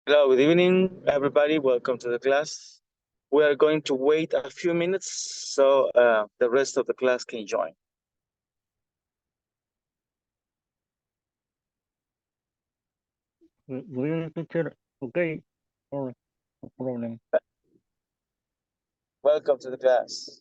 Hello, good evening, everybody. Welcome to the class. We are going to wait a few minutes so the rest of the class can join. Good evening, teacher. Okay, all right, no problem. Welcome to the class.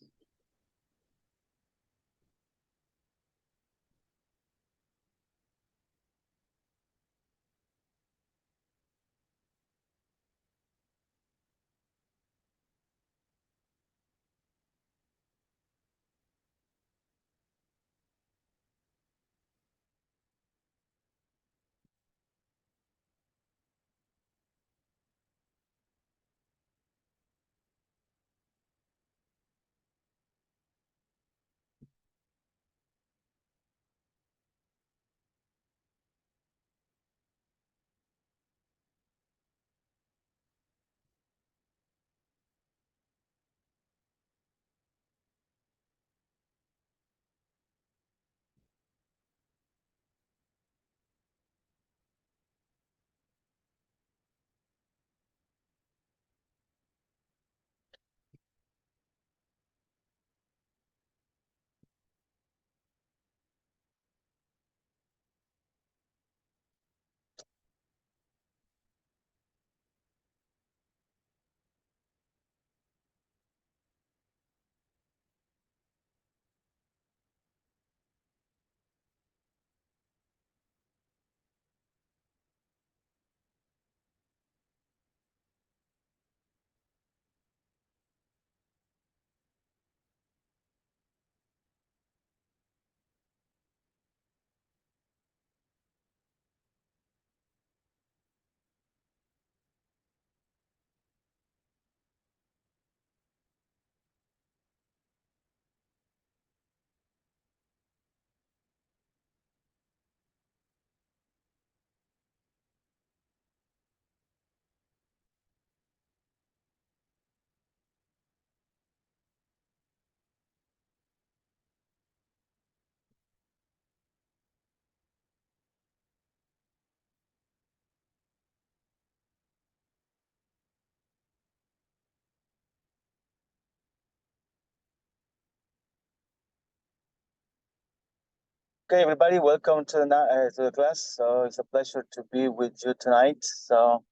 Okay, everybody, welcome to the class. So it's a pleasure to be with you tonight. So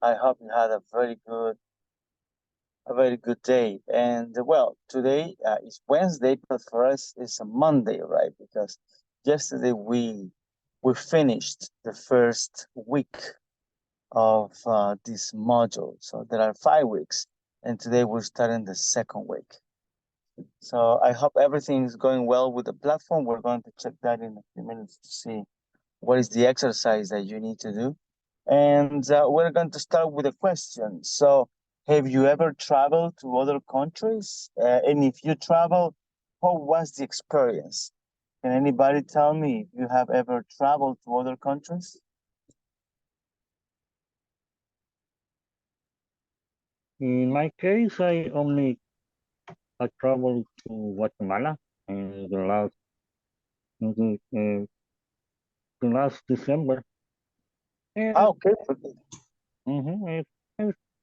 I hope you had a very good day. And well, today is Wednesday, but for us it's a Monday, right? Because yesterday we finished the first week of this module. So there are 5 weeks, and today we're starting the second week. So I hope everything is going well with the platform. We're going to check that in a few minutes to see what is the exercise that you need to do. And we're going to start with a question. So have you ever traveled to other countries? And if you travel, how was the experience? Can anybody tell me if you have ever traveled to other countries? In my case, I traveled to Guatemala in the last December. And Okay.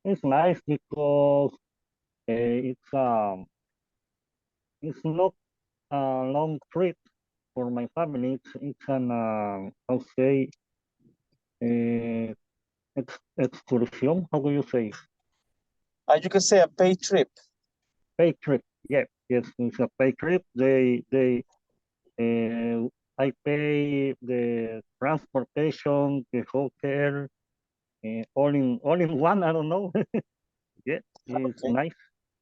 it's nice because it's not a long trip for my family. It's an I'll say excursion. How do you say? You can say a paid trip. Paid trip. Yeah, yes, it's a paid trip. I pay the transportation, the hotel, all in one. I don't know. Yeah, it's Okay. nice.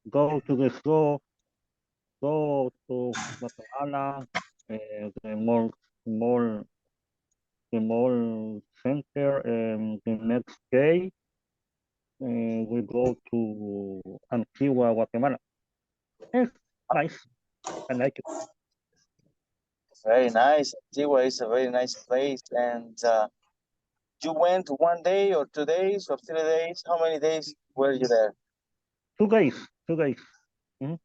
Go to the store, go to Guatemala, the mall center, and the next day we go to Antigua, Guatemala. It's nice. I like it. Very nice. Antigua is a very nice place. And you went 1 day or 2 days or 3 days? How many days were you there? 2 days. 2 days. Mhm.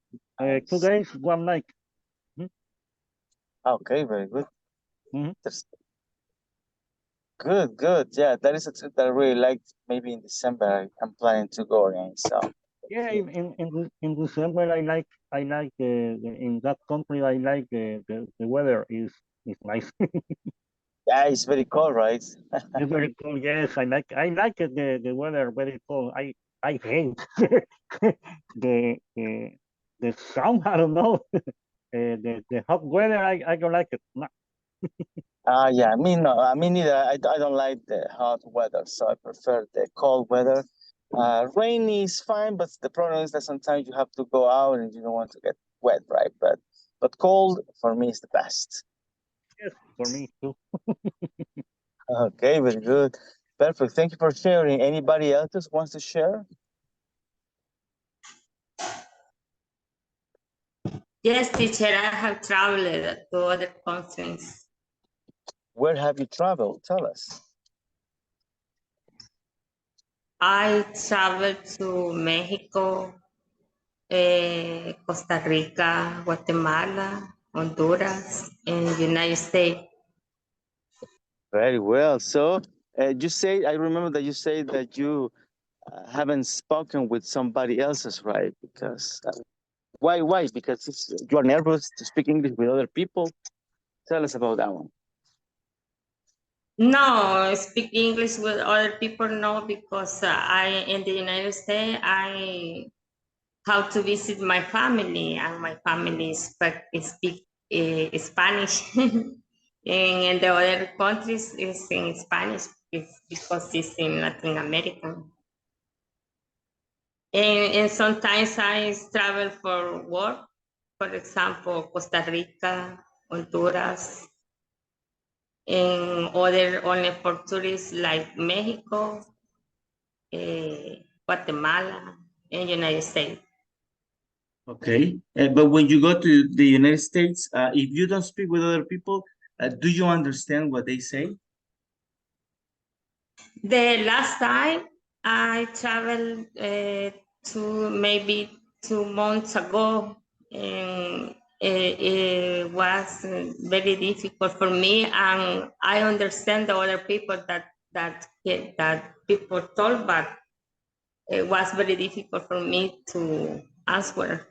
2 days, 1 night. Okay, very good. Mhm. Good, good. Yeah, that is a trip that I really liked. Maybe in December, I'm planning to go again. So Yeah, in December I like in that country I like the weather is nice. yeah, it's very cold, right? It's very cool. Yes, I like it, the weather very cold. I hate the sun. I don't know. The hot weather. I don't like it. No. Yeah, me no, me neither. I don't like the hot weather, so I prefer the cold weather. Rainy is fine, but the problem is that sometimes you have to go out and you don't want to get wet, right? But cold for me is the best. Yes, for me too. Okay, very good. Perfect. Thank you for sharing. Anybody else just wants to share? Yes, teacher, I have traveled to other countries. Where have you traveled? Tell us. I traveled to Mexico, Costa Rica, Guatemala, Honduras, and United States. Very well. So you say, I remember that you say that you haven't spoken with somebody else's, right? Because why? Why? Because you are nervous to speak English with other people. Tell us about that one. No, speak English with other people, no, because I in the United States I have to visit my family, and my family speak Spanish. And in the other countries is in Spanish, it's because it's in Latin America. And sometimes I travel for work, for example, Costa Rica, Honduras, and other only for tourists like Mexico, Guatemala, and United States. Okay, but when you go to the United States, if you don't speak with other people, do you understand what they say? The last time I traveled to maybe 2 months ago, and it was very difficult for me, and I understand the other people that people told, but it was very difficult for me to answer.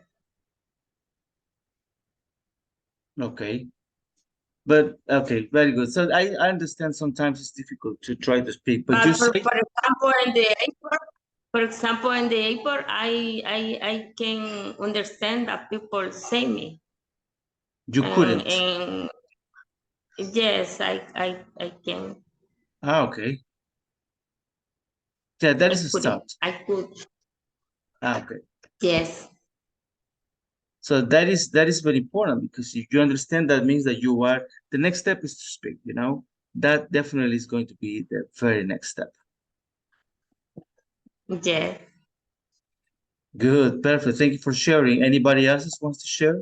Okay, but okay, very good. So I understand sometimes it's difficult to try to speak, but you For say example, in the airport, I can understand that people say me. you couldn't. And yes, I can. Ah, okay. Yeah, that is a start. I could. Ah, okay. Yes. So that is very important, because if you understand, that means that you are, the next step is to speak, you know, that definitely is going to be the very next step. Yes. Good, perfect. Thank you for sharing. Anybody else wants to share?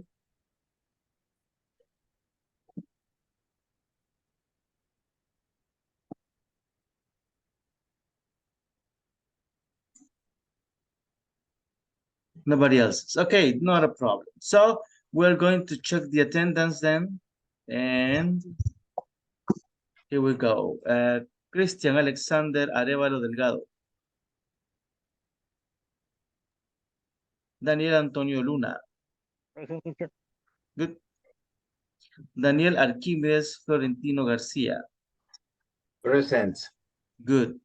Nobody else. Okay, not a problem. So we're going to check the attendance then. And here we go. Christian Alexander Arevalo Delgado. Daniel Antonio Luna. Present, teacher. Good. Daniel Arquímedes Florentino García. Present. Good.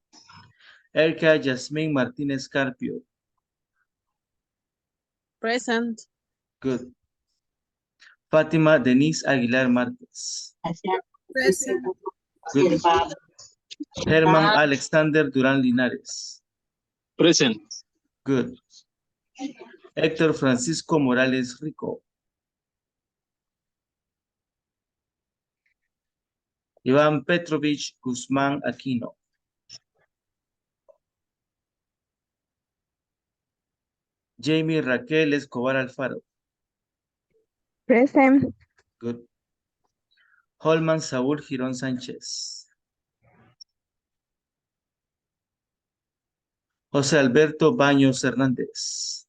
Erika Yasmín Martínez Carpio. Present. Good. Fátima Denise Aguilar Márquez. Present. Good. Germán Alexander Durán Linares. Present. Good. Héctor Francisco Morales Rico. Iván Petrovich Guzmán Aquino. Jamie Raquel Escobar Alfaro. Present. Good. Holman Saúl Girón Sánchez. José Alberto Baños Hernández.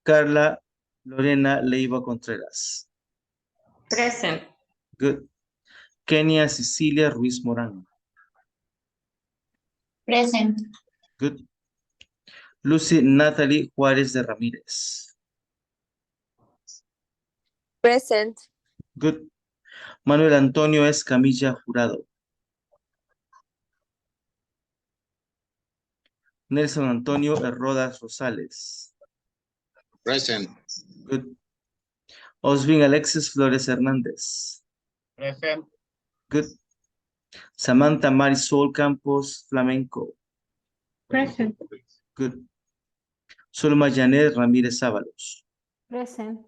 Carla Lorena Leiva Contreras. Present. Good. Kenia Cecilia Ruiz Morán. Present. Good. Lucy Natalie Juárez de Ramírez. Present. Good. Manuel Antonio Escamilla Jurado. Nelson Antonio Herrodas Rosales. Present. Good. Osvin Alexis Flores Hernández. Present. Good. Samantha Marisol Campos Flamenco. Present. Good. Zulma Janet Ramírez Ábalos. Present.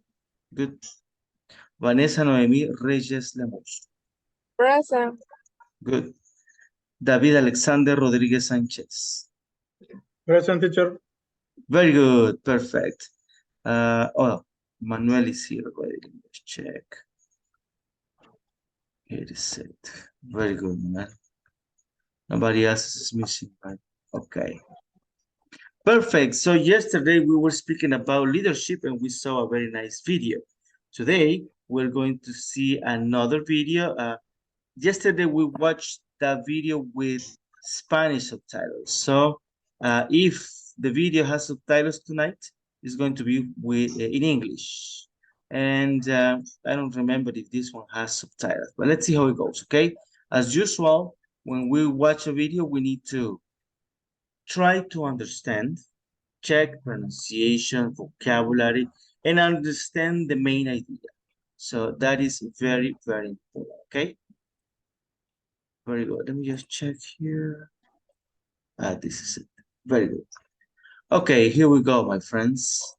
Good. Vanessa Noemí Reyes Lemos. Present. Good. David Alexander Rodríguez Sánchez. Present, teacher. Very good. Perfect. Oh, Manuel is here already. Let's check. Here is it. Very good, Manuel. Nobody else is missing, right? Okay. Perfect. So yesterday we were speaking about leadership and we saw a very nice video. Today we're going to see another video. Yesterday we watched that video with Spanish subtitles. So if the video has subtitles tonight, it's going to be with in English. And I don't remember if this one has subtitles, but let's see how it goes, okay? As usual, when we watch a video, we need to try to understand, check pronunciation, vocabulary, and understand the main idea. So that is very, very important, okay? Very good. Let me just check here. This is it. Very good. Okay, here we go, my friends.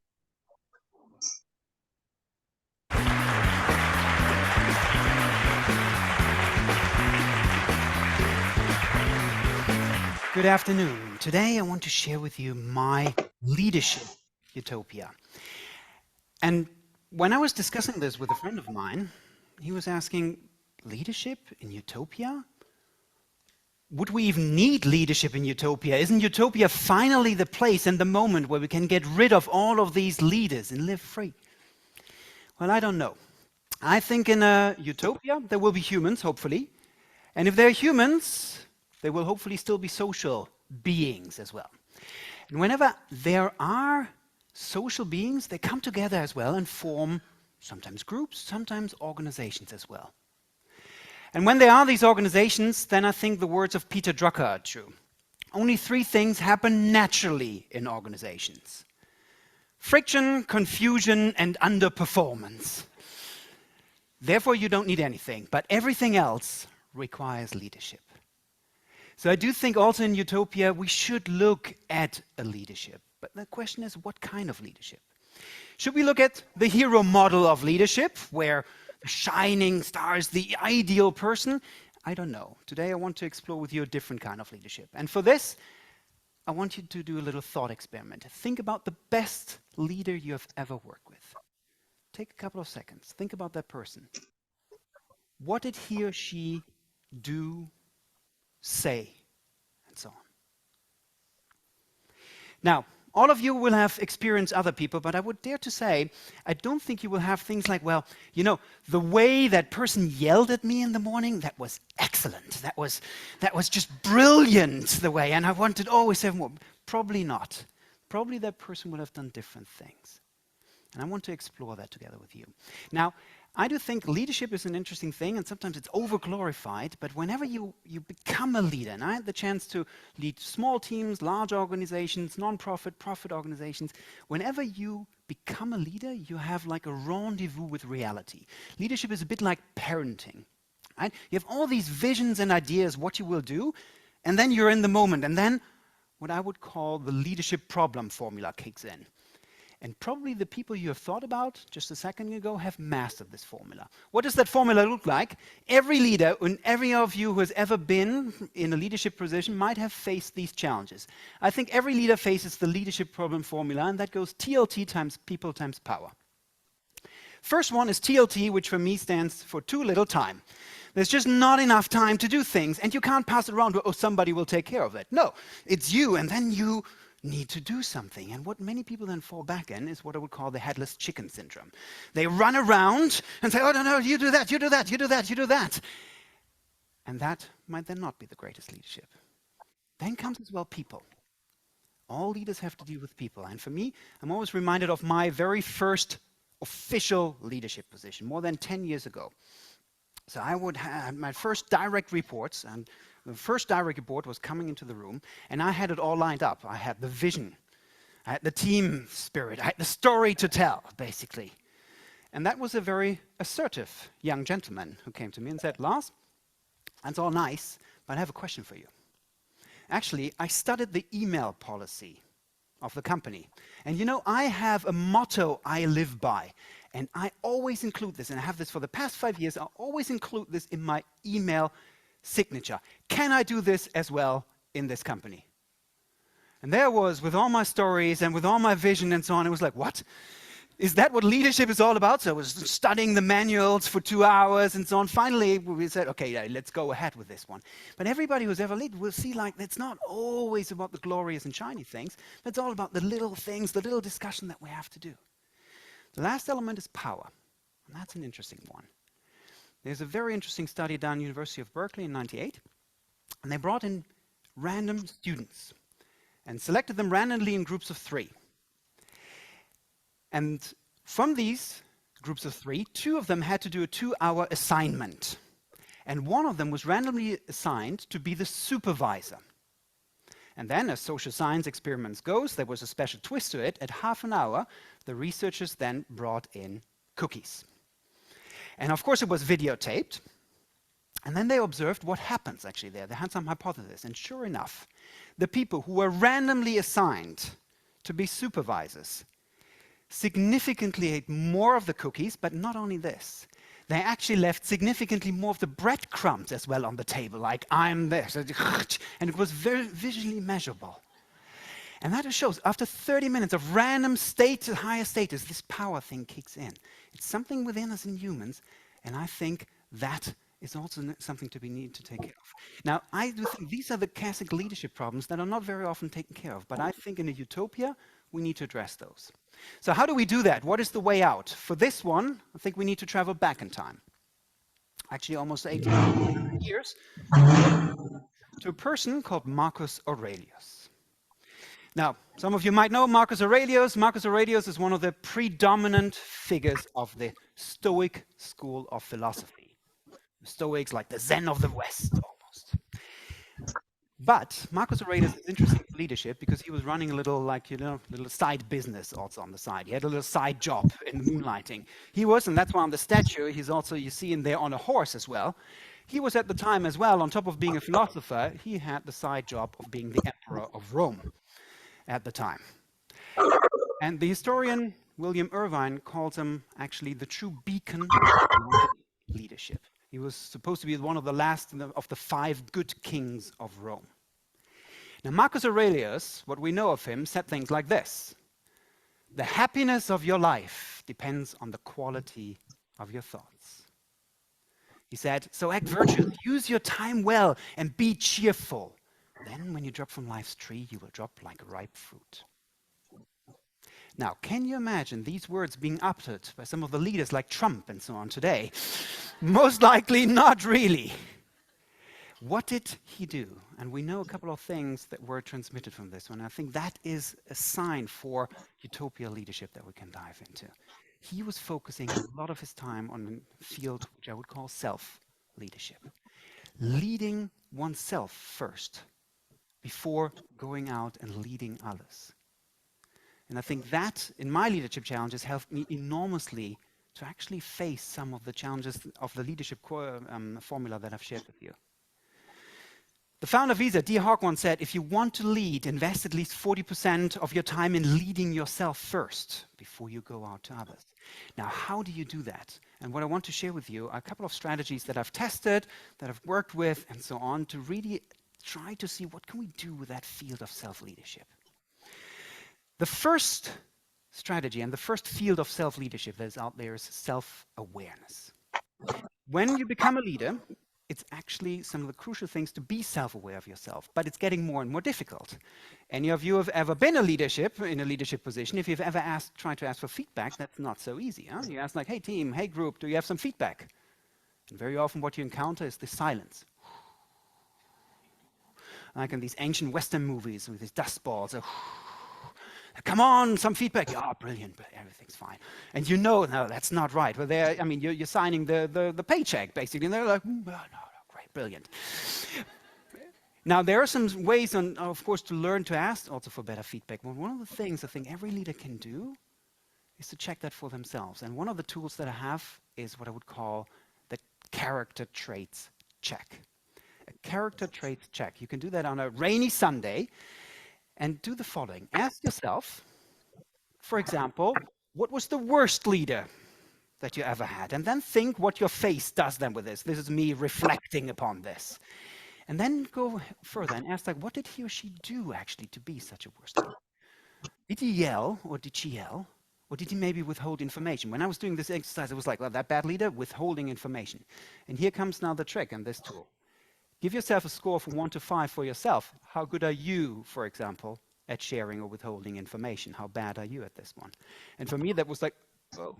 Good afternoon. Today I want to share with you my leadership utopia. And when I was discussing this with a friend of mine, he was asking, leadership in utopia? Would we even need leadership in utopia? Isn't utopia finally the place and the moment where we can get rid of all of these leaders and live free? Well, I don't know. I think in a utopia there will be humans, hopefully. And if they're humans, they will hopefully still be social beings as well. And whenever there are social beings, they come together as well and form sometimes groups, sometimes organizations as well. And when there are these organizations, then I think the words of Peter Drucker are true. Only three things happen naturally in organizations: friction, confusion, and underperformance. Therefore, you don't need anything, but everything else requires leadership. So I do think also in utopia we should look at a leadership. But the question is, what kind of leadership? Should we look at the hero model of leadership, where the shining star is the ideal person? I don't know. Today I want to explore with you a different kind of leadership. And for this, I want you to do a little thought experiment. Think about the best leader you have ever worked with. Take a couple of seconds. Think about that person. What did he or she do, say, and so on? Now, all of you will have experienced other people, but I would dare to say, I don't think you will have things like, well, you know, the way that person yelled at me in the morning, that was excellent. That was just brilliant, the way, and I wanted always have more. Probably not. Probably that person would have done different things. And I want to explore that together with you. Now, I do think leadership is an interesting thing, and sometimes it's over-glorified, but whenever you become a leader, and I had the chance to lead small teams, large organizations, non-profit, profit organizations, whenever you become a leader, you have like a rendezvous with reality. Leadership is a bit like parenting, right? You have all these visions and ideas what you will do, and then you're in the moment, and then what I would call the leadership problem formula kicks in. And probably the people you have thought about just a second ago have mastered this formula. What does that formula look like? Every leader and every of you who has ever been in a leadership position might have faced these challenges. I think every leader faces the leadership problem formula, and that goes TLT times people times power. First one is TLT, which for me stands for too little time. There's just not enough time to do things, and you can't pass it around to, oh, somebody will take care of it. No, it's you, and then you need to do something. And what many people then fall back in is what I would call the headless chicken syndrome. They run around and say, oh, no, you do that, you do that, you do that, you do that. And that might then not be the greatest leadership. Then comes as well people. All leaders have to deal with people. And for me, I'm always reminded of my very first official leadership position, more than 10 years ago. So I would have my first direct reports, and the first direct report was coming into the room, and I had it all lined up. I had the vision, I had the team spirit, I had the story to tell, basically. And that was a very assertive young gentleman who came to me and said, Lars, that's all nice, but I have a question for you. Actually, I studied the email policy of the company. And you know, I have a motto I live by. And I always include this, and I have this for the past 5 years, I always include this in my email signature. Can I do this as well in this company? And there was, with all my stories and with all my vision and so on, it was like, what? Is that what leadership is all about? So I was studying the manuals for 2 hours and so on. Finally, we said, okay, let's go ahead with this one. But everybody who's ever led will see, like, it's not always about the glorious and shiny things. It's all about the little things, the little discussion that we have to do. The last element is power, and that's an interesting one. There's a very interesting study done at University of Berkeley in '98, and they brought in random students and selected them randomly in groups of 3. And from these groups of 3, 2 of them had to do a 2-hour assignment, and one of them was randomly assigned to be the supervisor. And then, as social science experiments goes, there was a special twist to it. At half an hour, the researchers then brought in cookies. And of course, it was videotaped. And then they observed what happens actually there. They had some hypothesis. And sure enough, the people who were randomly assigned to be supervisors significantly ate more of the cookies, but not only this. They actually left significantly more of the breadcrumbs as well on the table, like I'm this, and it was very visually measurable. And that just shows, after 30 minutes of random higher status, this power thing kicks in. It's something within us in humans, and I think that is also something to be needed to take care of. Now, I do think these are the classic leadership problems that are not very often taken care of, but I think in a utopia, we need to address those. So how do we do that? What is the way out? For this one, I think we need to travel back in time. Actually, almost 18 years, to a person called Marcus Aurelius. Now, some of you might know Marcus Aurelius. Marcus Aurelius is one of the predominant figures of the Stoic school of philosophy. The Stoics, like the Zen of the West, almost. But Marcus Aurelius is interesting for leadership because he was running a little, little side business also on the side. He had a little side job in moonlighting. He was, and that's why on the statue, he's also, you see him there on a horse as well. He was at the time as well, on top of being a philosopher, he had the side job of being the emperor of Rome at the time. And the historian William Irvine calls him actually the true beacon of leadership. He was supposed to be one of the last of the 5 good kings of Rome. Now, Marcus Aurelius, what we know of him, said things like this: the happiness of your life depends on the quality of your thoughts. He said, so act virtuous, use your time well, and be cheerful. Then when you drop from life's tree, you will drop like ripe fruit. Now, can you imagine these words being uttered by some of the leaders like Trump and so on today? Most likely not really. What did he do? And we know a couple of things that were transmitted from this one. I think that is a sign for utopia leadership that we can dive into. He was focusing a lot of his time on a field which I would call self-leadership. Leading oneself first before going out and leading others. And I think that, in my leadership challenges, helped me enormously to actually face some of the challenges of the leadership formula that I've shared with you. The founder of Visa, D. Hawk, once said, if you want to lead, invest at least 40% of your time in leading yourself first before you go out to others. Now, how do you do that? And what I want to share with you are a couple of strategies that I've tested, that I've worked with, and so on, to really try to see what can we do with that field of self-leadership. The first strategy and the first field of self-leadership that is out there is self-awareness. When you become a leader, it's actually some of the crucial things to be self-aware of yourself, but it's getting more and more difficult. Any of you have ever been in a leadership position, if you've ever tried to ask for feedback, that's not so easy. Huh? You ask like, hey team, hey group, do you have some feedback? And very often what you encounter is the silence. like in these ancient Western movies with these dust balls. Come on, some feedback. Oh, brilliant, but everything's fine. And you know, no, that's not right. Well, I mean, you're signing the paycheck, basically. And they're like, no, great, brilliant. Now, there are some ways, of course, to learn to ask also for better feedback. Well, one of the things I think every leader can do is to check that for themselves. And one of the tools that I have is what I would call the character traits check. A character traits check. You can do that on a rainy Sunday and do the following. Ask yourself, for example, what was the worst leader that you ever had? And then think what your face does then with this. This is me reflecting upon this. And then go further and ask, like, what did he or she do actually to be such a worst leader? Did he yell, or did she yell? Or did he maybe withhold information? When I was doing this exercise, it was like, well, that bad leader, withholding information. And here comes now the trick in this tool. Give yourself a score from 1 to 5 for yourself. How good are you, for example, at sharing or withholding information? How bad are you at this one? And for me, that was like, oh,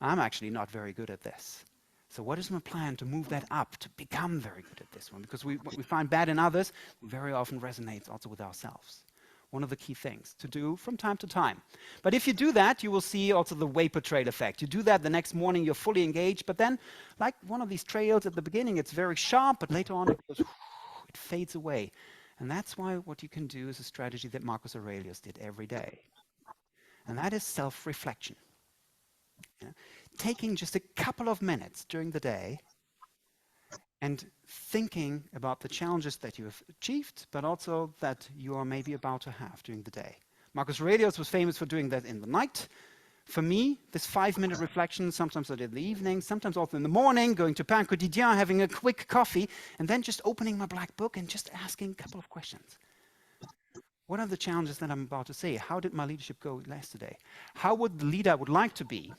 I'm actually not very good at this. So what is my plan to move that up, to become very good at this one? Because what we find bad in others very often resonates also with ourselves. One of the key things to do from time to time. But if you do that, you will see also the vapor trail effect. You do that the next morning, you're fully engaged, but then, like one of these trails at the beginning, it's very sharp, but later on it goes, it fades away. And that's why what you can do is a strategy that Marcus Aurelius did every day. And that is self-reflection. Yeah? Taking just a couple of minutes during the day and thinking about the challenges that you have achieved, but also that you are maybe about to have during the day. Marcus Aurelius was famous for doing that in the night. For me, this 5-minute reflection, sometimes I did in the evening, sometimes also in the morning, going to Pain Quotidien, having a quick coffee, and then just opening my black book and just asking a couple of questions. What are the challenges that I'm about to say? How did my leadership go yesterday? How would the leader I would like to be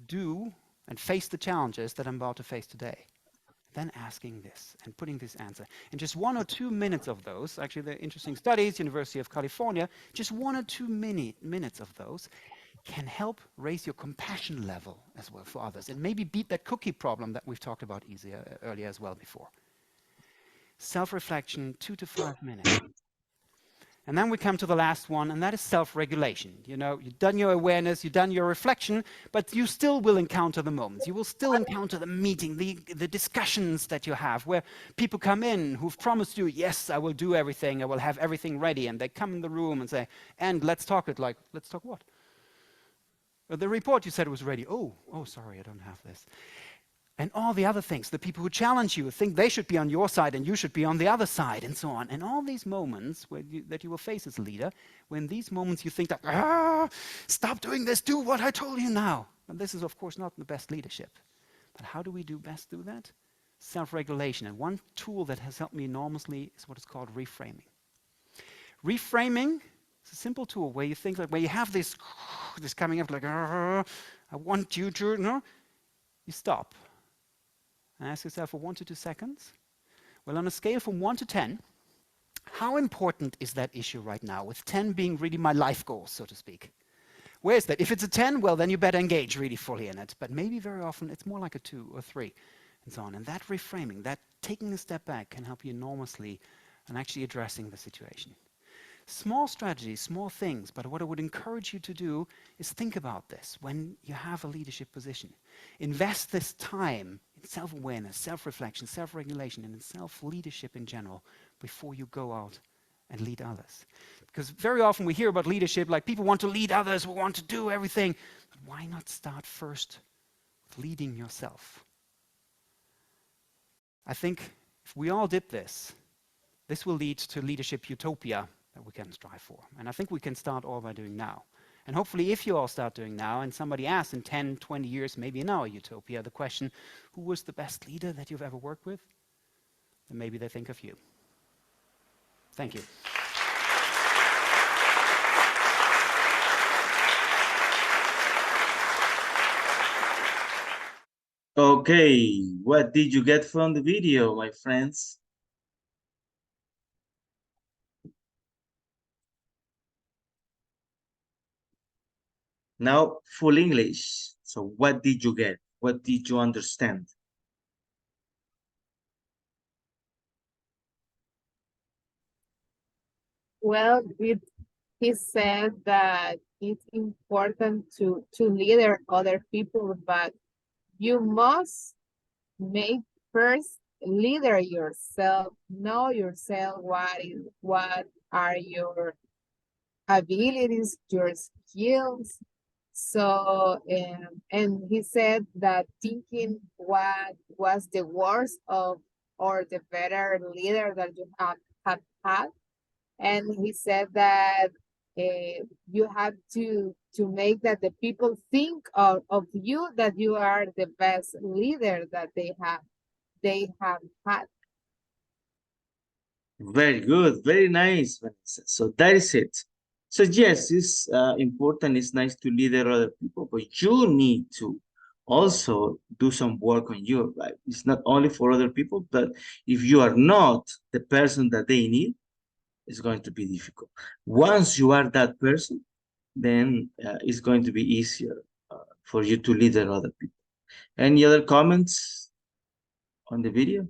do and face the challenges that I'm about to face today? Then asking this and putting this answer. And just 1 or 2 minutes of those, actually they're interesting studies, University of California, just 1 or 2 minutes of those can help raise your compassion level as well for others and maybe beat that cookie problem that we've talked about earlier as well before. Self-reflection, 2 to 5 minutes. And then we come to the last one, and that is self-regulation. You know, you've done your awareness, you've done your reflection, but you still will encounter the moments. You will still encounter the meeting, the discussions that you have, where people come in who've promised you, yes, I will do everything, I will have everything ready, and they come in the room and say, and let's talk it, like, let's talk what? The report you said was ready. Oh, sorry, I don't have this. And all the other things, the people who challenge you think they should be on your side and you should be on the other side, and so on. And all these moments that you will face as a leader, when these moments you think that, stop doing this, do what I told you now. And this is, of course, not the best leadership. But how do we best do that? Self-regulation. And one tool that has helped me enormously is what is called reframing. Reframing is a simple tool where you think, like, where you have this coming up, like, I want you to, no? You stop. And ask yourself for 1 to 2 seconds. Well, on a scale from 1 to 10, how important is that issue right now? With 10 being really my life goal, so to speak. Where is that? If it's a 10, well, then you better engage really fully in it. But maybe very often it's more like a 2 or 3, and so on. And that reframing, that taking a step back can help you enormously in actually addressing the situation. Small strategies, small things, but what I would encourage you to do is think about this when you have a leadership position. Invest this time in self-awareness, self-reflection, self-regulation, and in self-leadership in general before you go out and lead others. Because very often we hear about leadership like people want to lead others, we want to do everything. But why not start first with leading yourself? I think if we all did this, this will lead to leadership utopia that we can strive for. And I think we can start all by doing now. And hopefully if you all start doing now and somebody asks in 10, 20 years, maybe in our utopia, the question, who was the best leader that you've ever worked with? Then maybe they think of you. Thank you. Okay, what did you get from the video, my friends? Now, full English. So what did you get? What did you understand? Well, he said that it's important to leader other people, but you must make first leader yourself, know yourself, what are your abilities, your skills. So, and he said that thinking what was the worst of or the better leader that you have had. And he said that you have to make that the people think of you, that you are the best leader that they have had. Very good, very nice, Vanessa. So that is it. So yes, it's important, it's nice to leader other people, but you need to also do some work on you, right? It's not only for other people, but if you are not the person that they need, it's going to be difficult. Once you are that person, then it's going to be easier for you to leader other people. Any other comments on the video?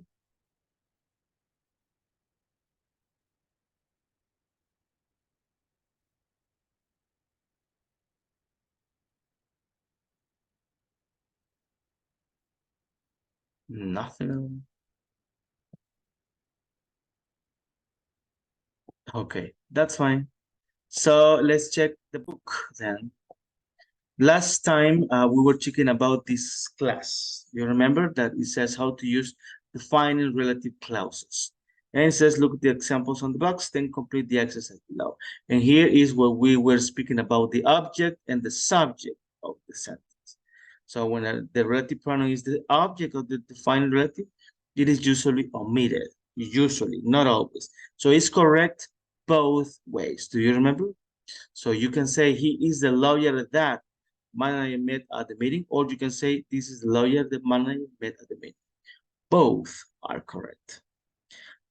Nothing. Okay, that's fine. So let's check the book then. Last time we were checking about this class. You remember that it says how to use defining relative clauses. And it says, look at the examples on the box, then complete the exercise below. And here is where we were speaking about the object and the subject of the sentence. So when the relative pronoun is the object of the defining relative, it is usually omitted. Usually, not always. So it's correct both ways. Do you remember? So you can say he is the lawyer that manager met at the meeting, or you can say this is the lawyer that manager met at the meeting. Both are correct.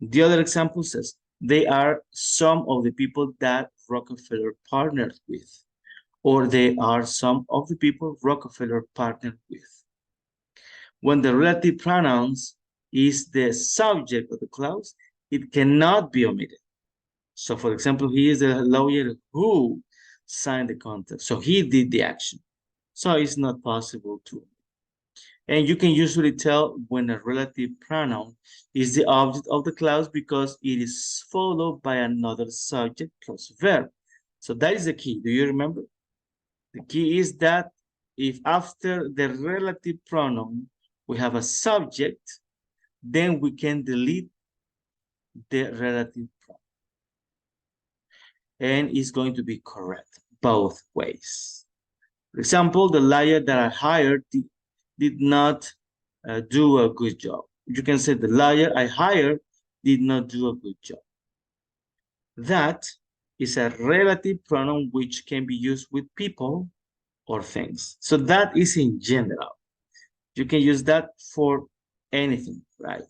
The other example says they are some of the people that Rockefeller partnered with, or they are some of the people Rockefeller partnered with. When the relative pronouns is the subject of the clause, it cannot be omitted. So for example, he is the lawyer who signed the contract. So he did the action. So it's not possible to. And you can usually tell when a relative pronoun is the object of the clause because it is followed by another subject plus verb. So that is the key. Do you remember? The key is that if after the relative pronoun we have a subject, then we can delete the relative pronoun. And it's going to be correct both ways. For example, the lawyer that I hired did not do a good job. You can say the lawyer I hired did not do a good job. That is a relative pronoun which can be used with people or things. So that is in general. You can use that for anything, right?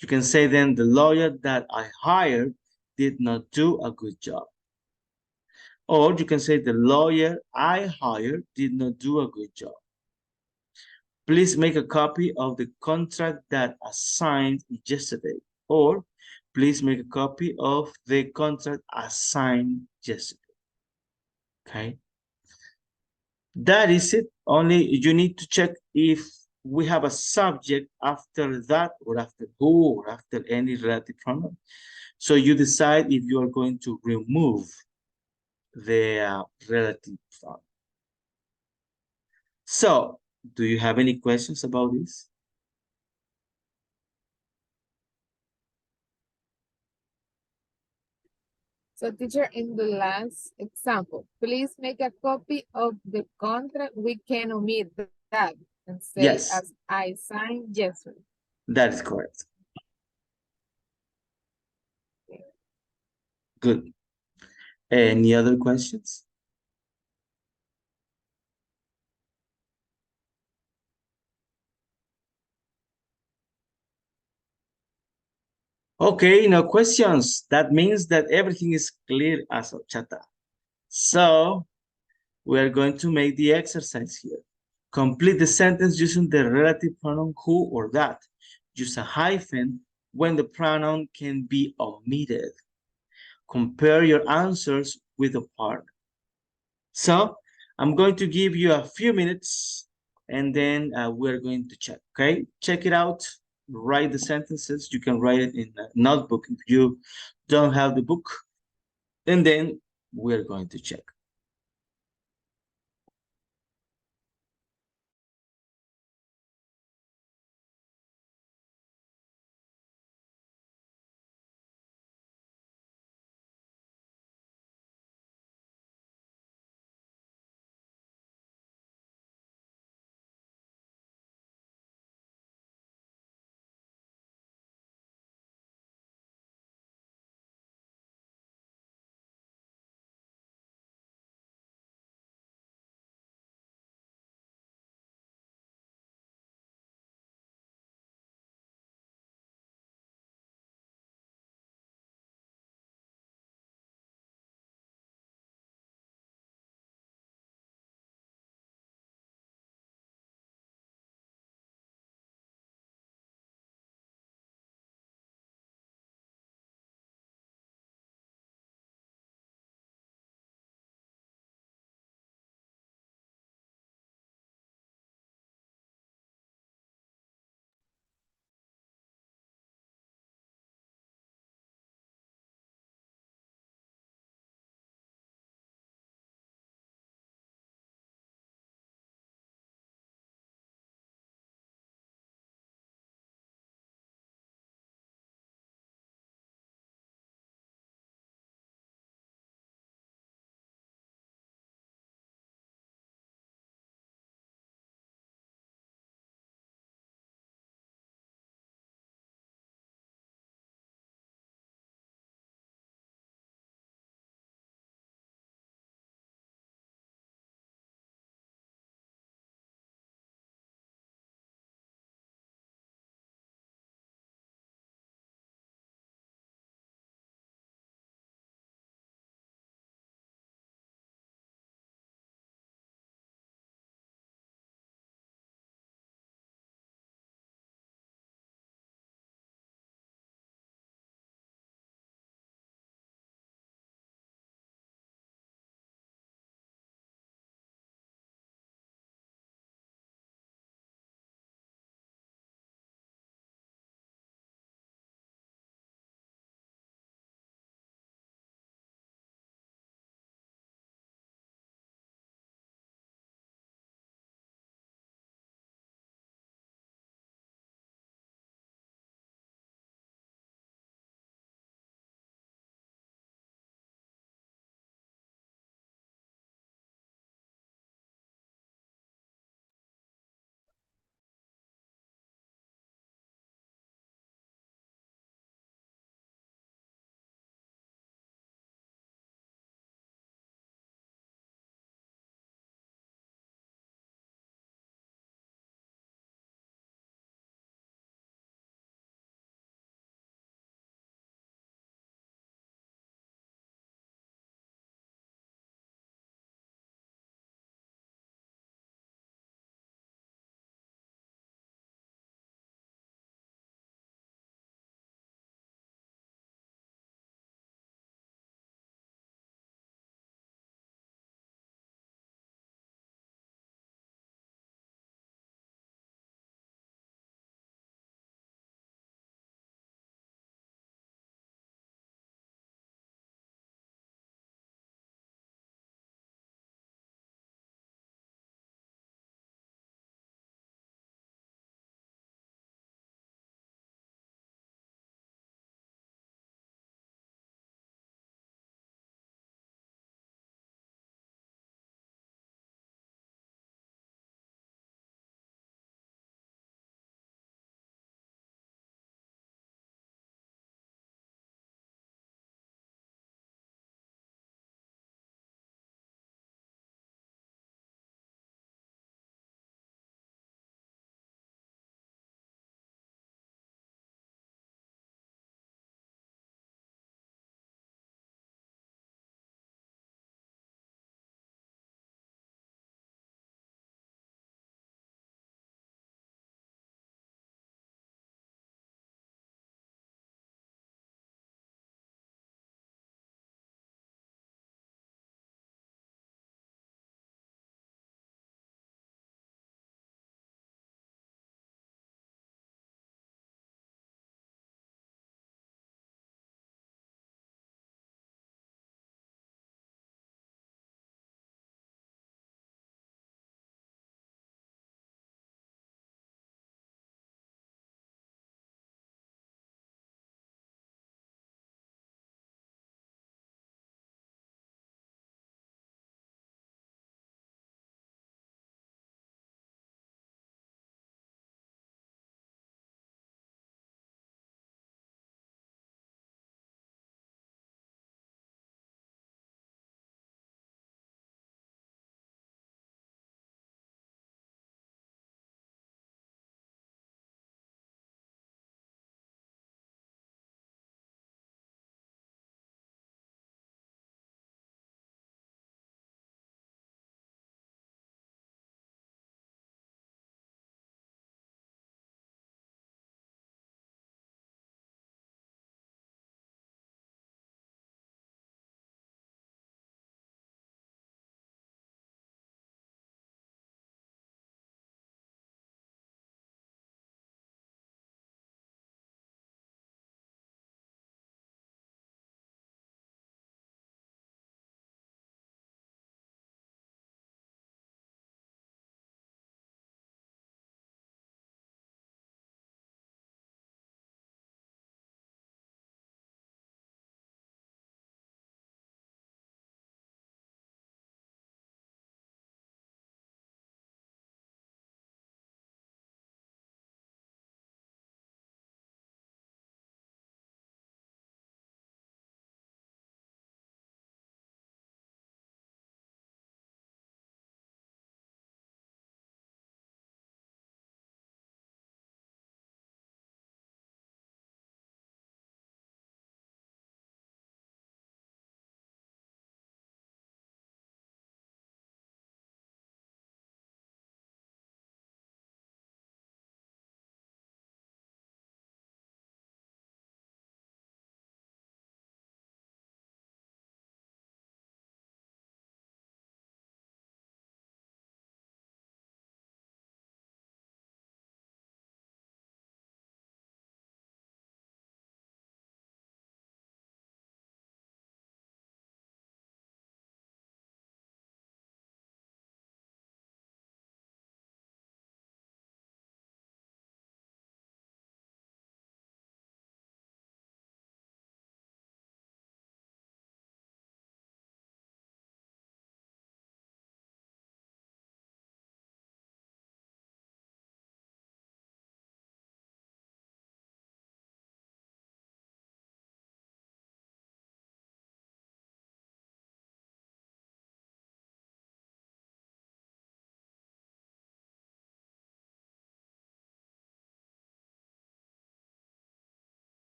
You can say then the lawyer that I hired did not do a good job. Or you can say the lawyer I hired did not do a good job. Please make a copy of the contract that I signed yesterday. Or please make a copy of the contract I signed yesterday. Okay. That is it. Only you need to check if we have a subject after that or after who or after any relative pronoun. So you decide if you are going to remove the relative pronoun. So, do you have any questions about this? So teacher, in the last example, please make a copy of the contract. We can omit that and say Yes. as I signed yesterday. That is correct. Good. Any other questions? Okay, no questions. That means that everything is clear as of chata. So we are going to make the exercise here. Complete the sentence using the relative pronoun who or that. Use a hyphen when the pronoun can be omitted. compare your answers with the partner. So I'm going to give you a few minutes and then we're going to check, okay? Check it out, write the sentences. You can write it in a notebook if you don't have the book. And then we're going to check.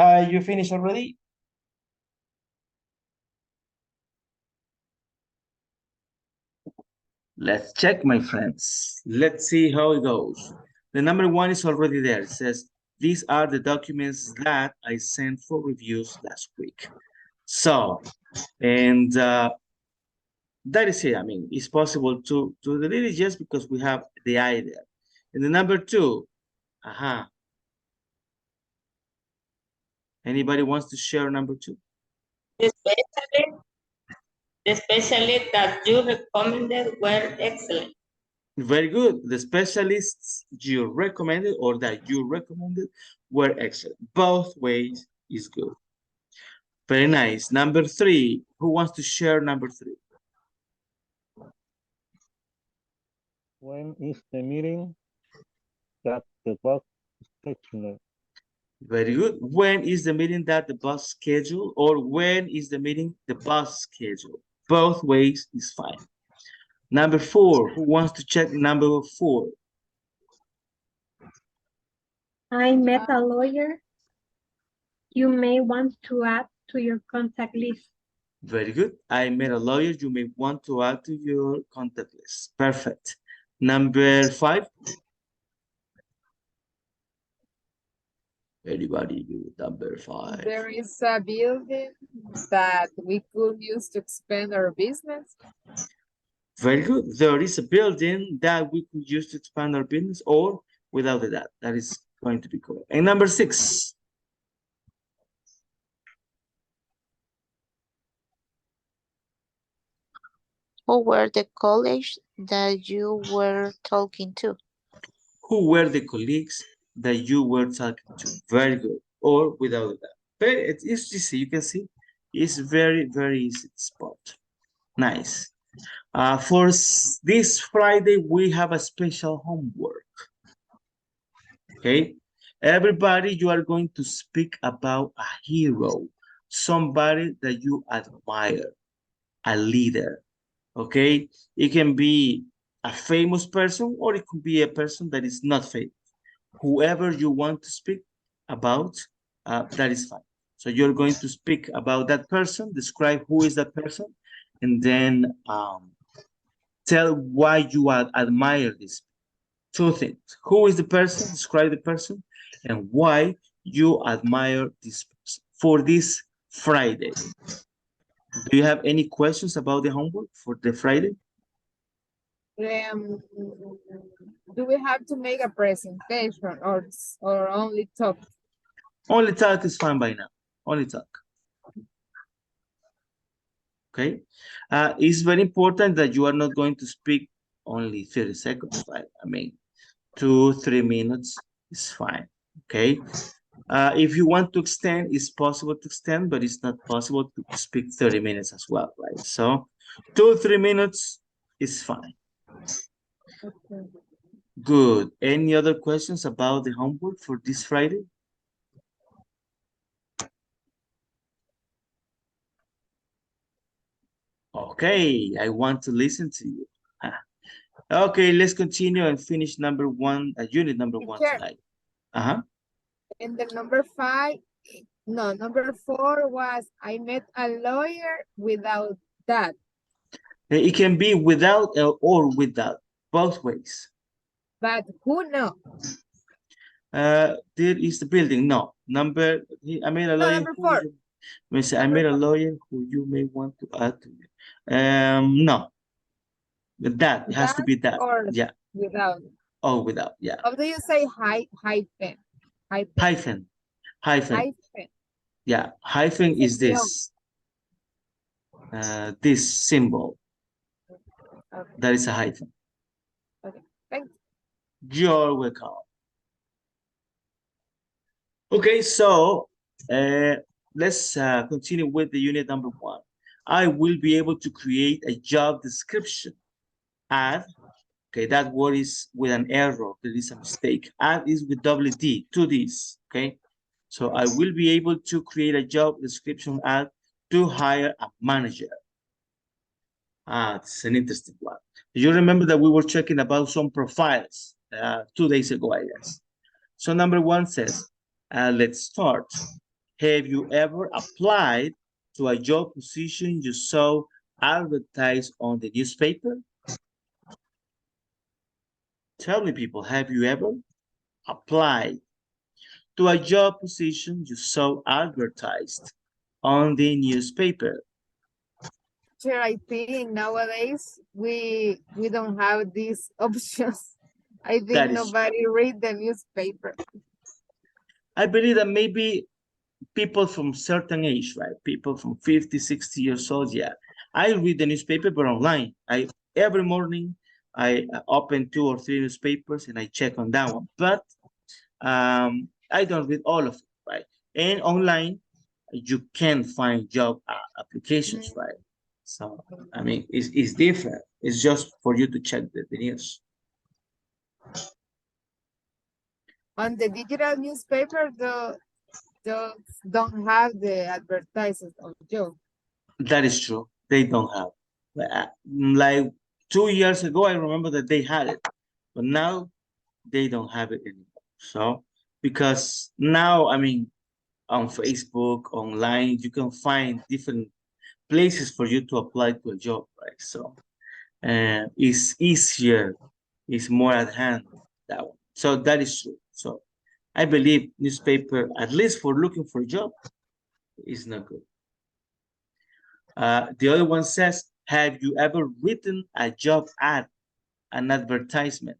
Have you finished already? Let's check, my friends. Let's see how it goes. The number one is already there. It says, these are the documents that I sent for reviews last week. So, and that is it. I mean, it's possible to delete it just because we have the I there. And the number two, anybody wants to share number two? The specialists that you recommended were excellent. Very good. The specialists you recommended or that you recommended were excellent. Both ways is good. Very nice. Number three. Who wants to share number three? When is the meeting that the boss scheduled? Very good. When is the meeting that the boss scheduled, or when is the meeting the boss scheduled? Both ways is fine. Number four. Who wants to check number four? I met a lawyer. You may want to add to your contact list. Very good. I met a lawyer you may want to add to your contact list. Perfect. Number five. Anybody do number five? There is a building that we could use to expand our business. Very good. There is a building that we could use to expand our business, or without that. That is going to be correct. And number six. Who were the colleagues that you were talking to? Who were the colleagues that you were talking to? Very good. Or without that. But it's easy. You can see it's very, very easy to spot. Nice. For this Friday, we have a special homework. Okay. Everybody, you are going to speak about a hero, somebody that you admire, a leader. Okay. It can be a famous person, or it could be a person that is not famous. Whoever you want to speak about, that is fine. So you're going to speak about that person, describe who is that person, and then tell why you admire this. Two things. Who is the person? Describe the person, and why you admire this person for this Friday. Do you have any questions about the homework for the Friday? Do we have to make a presentation or only talk? Only talk is fine by now. Only talk. Okay. It's very important that you are not going to speak only 30 seconds, right? I mean, 2-3 minutes is fine. Okay. If you want to extend, it's possible to extend, but it's not possible to speak 30 minutes as well, right? So 2-3 minutes is fine. Okay. Good. Any other questions about the homework for this Friday? Okay, I want to listen to you. Okay, let's continue and finish number one, unit number one tonight. And the number number four was I met a lawyer without that. It can be without or without, both ways. But who knows? There is the building. No. I made a lawyer. Number four. I made a lawyer who you may want to add to it. No. That it has to be that. Or yeah. Without. Oh, without. Yeah. How do you say hyphen? Hyphen. Hyphen. Yeah. Hyphen is this. This symbol. Okay. That is a hyphen. Okay. Thank you. You're welcome. Okay, so let's continue with the unit number one. I will be able to create a job description. Add, okay, that word is with an error. There is a mistake. Add is with double D, 2 Ds, okay? So I will be able to create a job description ad to hire a manager. It's an interesting one. You remember that we were checking about some profiles 2 days ago, I guess. So number one says, let's start. Have you ever applied to a job position you saw advertised on the newspaper? Tell me, people, have you ever applied to a job position you saw advertised on the newspaper? Sure, I think nowadays we don't have these options. I think That is- nobody read the newspaper. I believe that maybe people from certain age, right? People from 50, 60 years old, yeah. I read the newspaper, but online. Every morning, I open 2 or 3 newspapers and I check on that one. But I don't read all of it, right? And online, you can find job applications, right? So, I mean, it's different. It's just for you to check the news. On the digital newspaper, those don't have the advertisements of job. That is true. They don't have. Like 2 years ago, I remember that they had it, but now they don't have it anymore. So, because now, I mean, on Facebook, online, you can find different places for you to apply to a job, right? So, it's easier, it's more at hand, that one. So that is true. So I believe newspaper, at least for looking for a job, is not good. The other one says, have you ever written a job ad, an advertisement?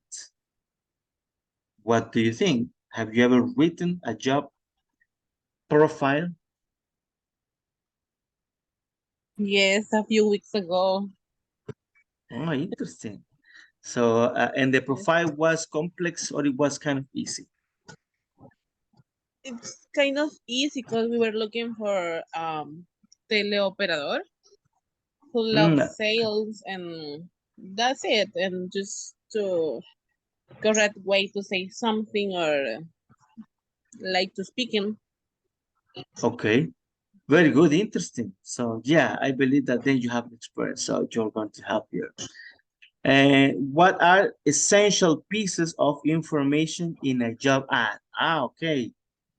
What do you think? Have you ever written a job profile? Yes, a few weeks ago. Oh, interesting. So, and the profile was complex or it was kind of easy? It's kind of easy because we were looking for teleoperador who loves sales, and that's it. And just to correct way to say something or like to speaking. Okay, very good, interesting. So yeah, I believe that then you have experience, so you're going to help here. And what are essential pieces of information in a job ad? Okay.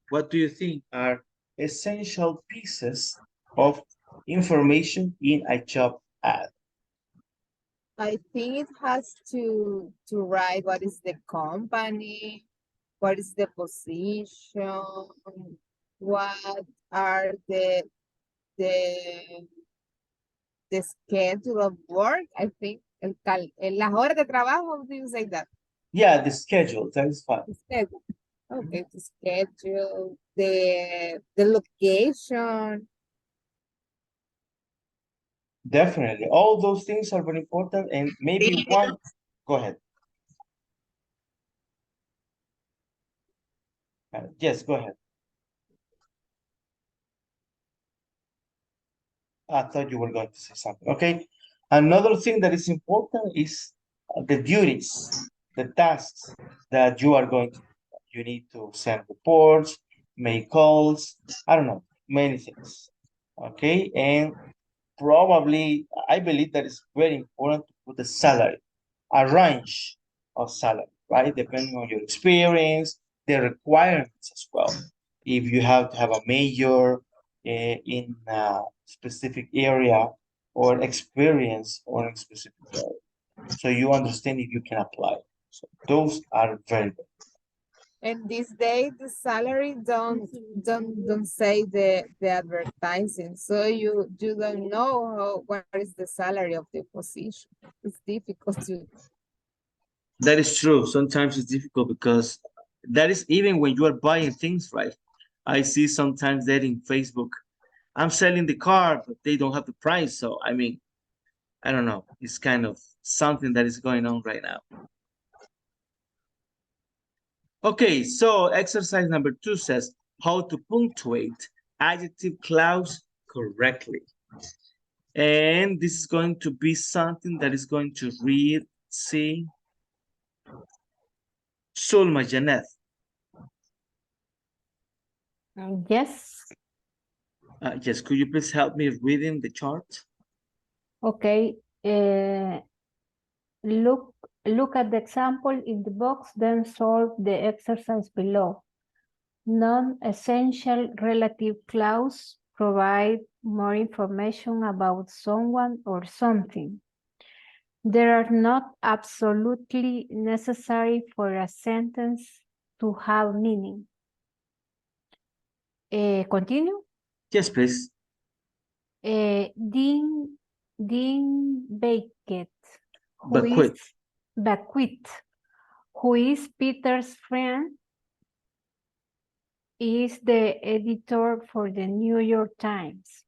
What do you think are essential pieces of information in a job ad? I think it has to write what is the company, what is the position, what are the schedule of work. I think las horas de trabajo. How do you say that? Yeah, the schedule, that is fine. The schedule. Okay, the schedule, the location. Definitely. All those things are very important, and maybe one, go ahead. Yes, go ahead. I thought you were going to say something. Okay. Another thing that is important is the duties, the tasks that you are going to do. You need to send reports, make calls, I don't know, many things. Okay. And probably, I believe that it's very important to put the salary, a range of salary, right? Depending on your experience, the requirements as well. If you have to have a major in a specific area or experience on a specific area, so you understand if you can apply. So those are very good. And this day the salary don't say the advertising, so you don't know what is the salary of the position. It's difficult to. That is true. Sometimes it's difficult because that is even when you are buying things, right? I see sometimes that in Facebook, I'm selling the car, but they don't have the price. So, I mean, I don't know. It's kind of something that is going on right now. Okay, so exercise number 2 says how to punctuate adjective clause correctly. And this is going to be something that is going to read, see, Sulma Janeth. Yes. Yes, could you please help me reading the chart? Okay. Look at the example in the box, then solve the exercise below. non-essential relative clause provide more information about someone or something. They are not absolutely necessary for a sentence to have meaning. Continue. Yes, please. Dean Beckett, Beckwith, who is Peter's friend, is the editor for the New York Times.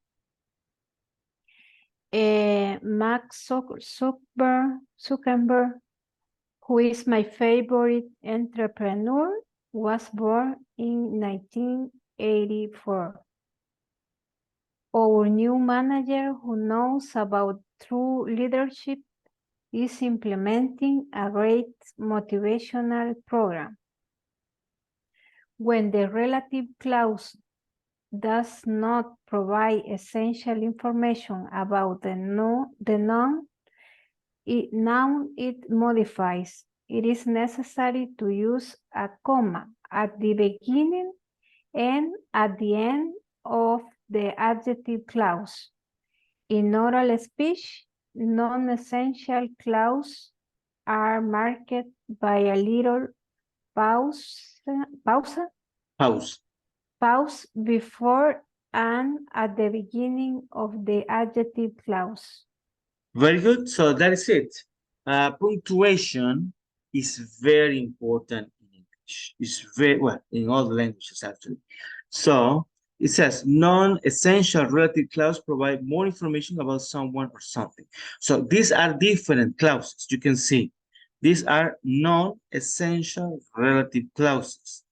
Mark Zuckerberg, who is my favorite entrepreneur, was born in 1984. Our new manager who knows about true leadership is implementing a great motivational program. When the relative clause does not provide essential information about the noun it modifies. It is necessary to use a comma at the beginning and at the end of the adjective clause. In oral speech, non-essential clauses are marked by a little pause before and at the beginning of the adjective clause. Very good. So that is it. Punctuation is very important in English. It's very well in all the languages actually. So it says non-essential relative clause provide more information about someone or something. So these are different clauses. You can see these are non-essential relative clauses.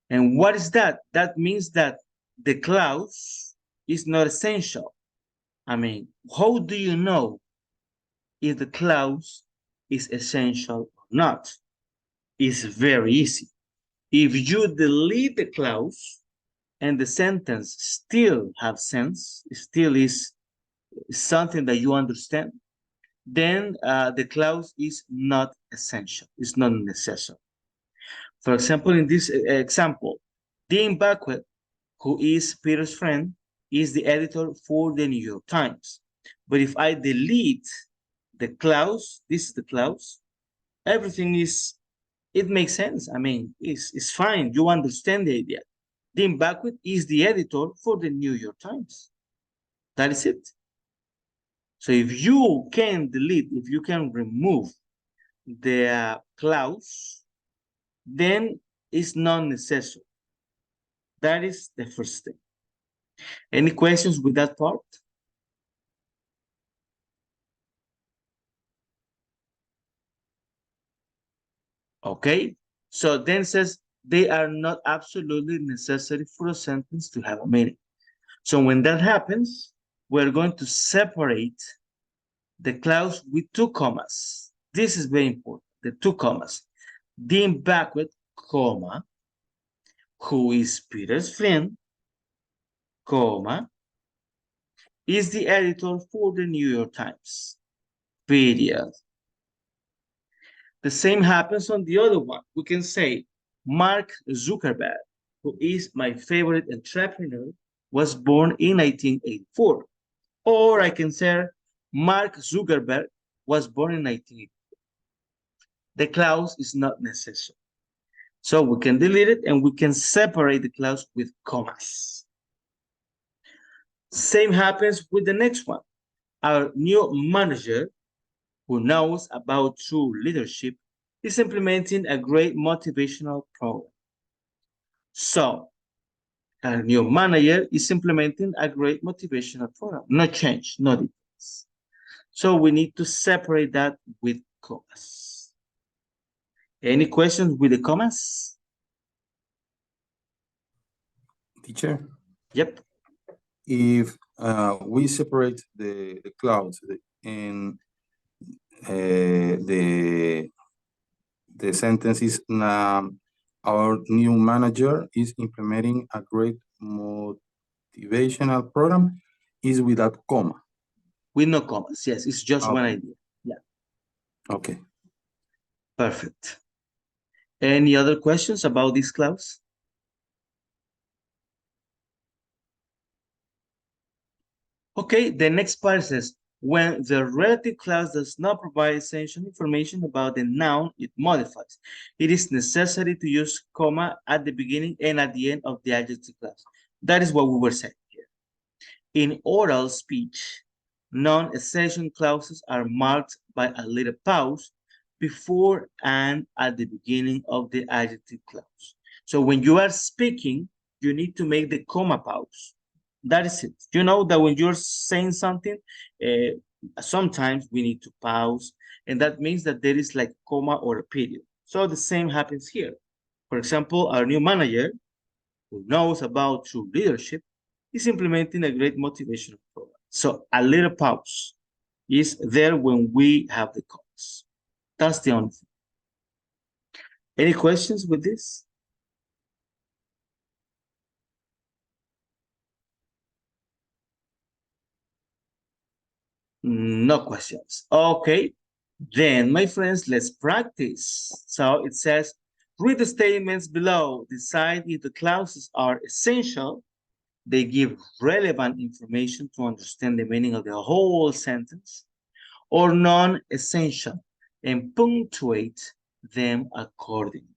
And what is that? That means that the clause is not essential. I mean, how do you know if the clause is essential or not? It's very easy. If you delete the clause and the sentence still have sense, still is something that you understand, then the clause is not essential. It's not necessary. For example, in this example, Dean Beckwith, who is Peter's friend, is the editor for the New York Times. But if I delete the clause, this is the clause, everything is, it makes sense. I mean, it's fine. You understand the idea. Dean Beckwith is the editor for the New York Times. That is it. So if you can delete, if you can remove the clause, then it's not necessary. That is the first thing. Any questions with that part? Okay, so then it says they are not absolutely necessary for a sentence to have a meaning. So when that happens, we're going to separate the clause with two commas. This is very important, the two commas. Dean Beckwith, comma, who is Peter's friend, comma, is the editor for the New York Times, period. The same happens on the other one. We can say Mark Zuckerberg, who is my favorite entrepreneur, was born in 1984. Or I can say Mark Zuckerberg was born in 1984. The clause is not necessary. So we can delete it and we can separate the clause with commas. Same happens with the next one. Our new manager, who knows about true leadership, is implementing a great motivational program. So, our new manager is implementing a great motivational program. No change, no difference. So we need to separate that with commas. Any questions with the commas? Teacher? Yep. If we separate the clause and the sentence is our new manager is implementing a great motivational program, is without comma. With no commas, yes, it's just Okay. one idea. Yeah. Okay. Perfect. Any other questions about this clause? Okay, the next part says, when the relative clause does not provide essential information about the noun it modifies, it is necessary to use comma at the beginning and at the end of the adjective clause. That is what we were saying here. In oral speech, non-essential clauses are marked by a little pause before and at the beginning of the adjective clause. So when you are speaking, you need to make the comma pause. That is it. You know that when you're saying something, sometimes we need to pause, and that means that there is like comma or a period. So the same happens here. For example, our new manager, who knows about true leadership, is implementing a great motivational program. So a little pause is there when we have the commas. That's the only thing. Any questions with this? No questions. Okay, then my friends, let's practice. So it says, read the statements below. Decide if the clauses are essential. They give relevant information to understand the meaning of the whole sentence, or non-essential, and punctuate them accordingly.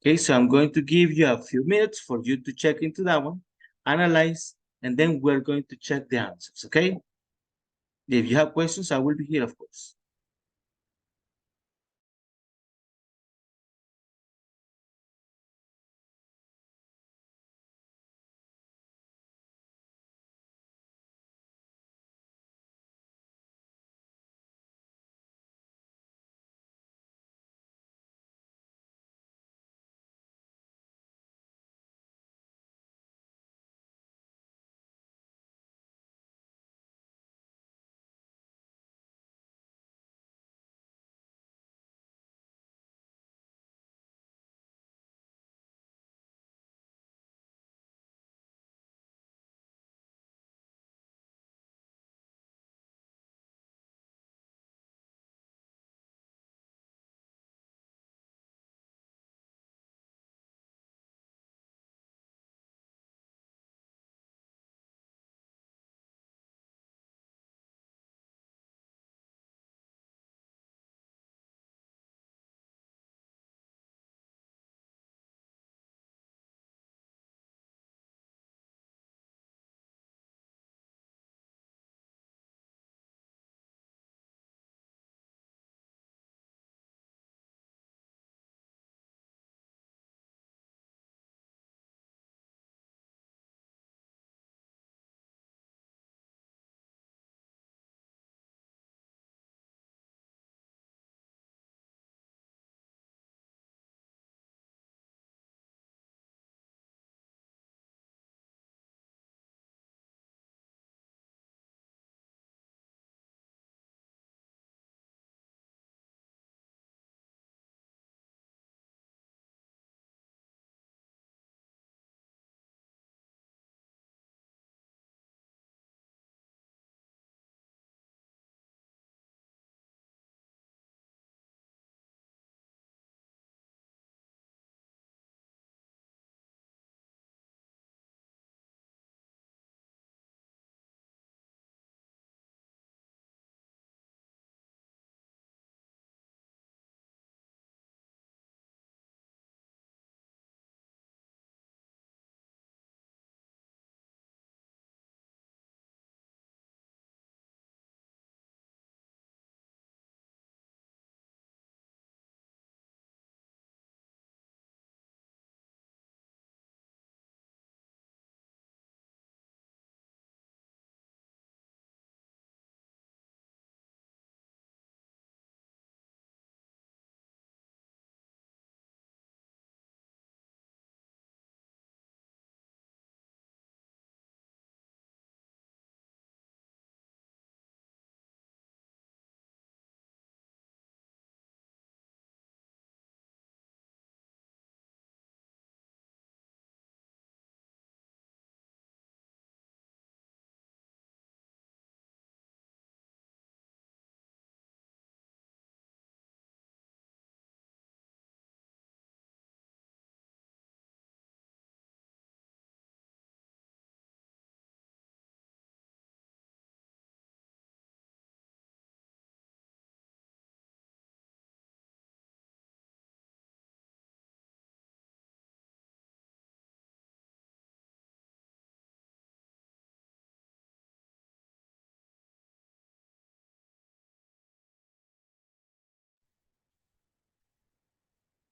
Okay, so I'm going to give you a few minutes for you to check into that one, analyze, and then we're going to check the answers, okay? If you have questions, I will be here, of course.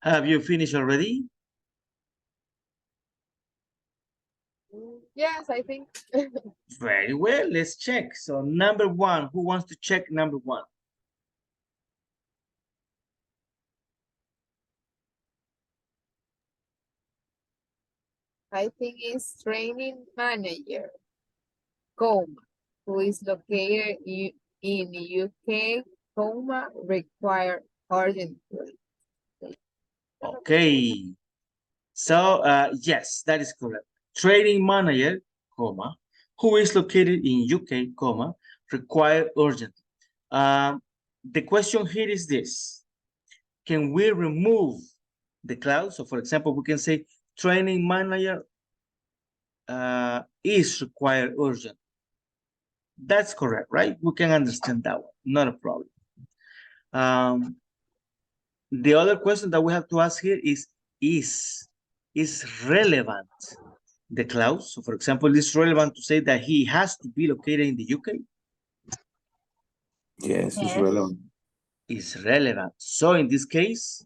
Have you finished already? Yes, I think. Very well, let's check. So number one, who wants to check number one? I think it's training manager, comma, who is located in UK, comma, require urgently. Okay. So yes, that is correct. Training manager, comma, who is located in UK, comma, require urgently. The question here is this: can we remove the clause? So, for example, we can say training manager is required urgent. That's correct, right? We can understand that one, not a problem. The other question that we have to ask here is relevant the clause? So, for example, it's relevant to say that he has to be located in the UK? Yes, it's relevant. It's relevant. So, in this case,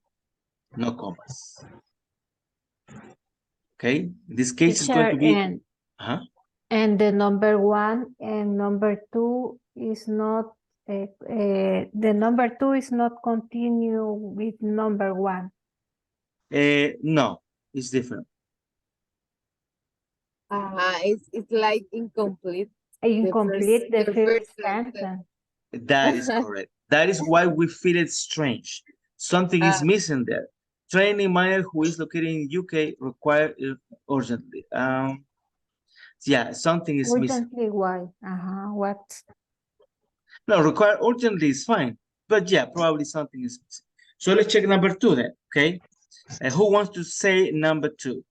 no commas. Okay, in this case, it's going to be... And the number one and number two is not, the number two is not continue with number one. No, it's different. It's like incomplete. Incomplete the first sentence. That is correct. That is why we feel it strange. Something is missing there. Training manager who is located in UK required urgently. Yeah, something is missing. Urgently, why? What? No, require urgently is fine, but yeah, probably something is missing. So let's check number two then, okay? Who wants to say number two?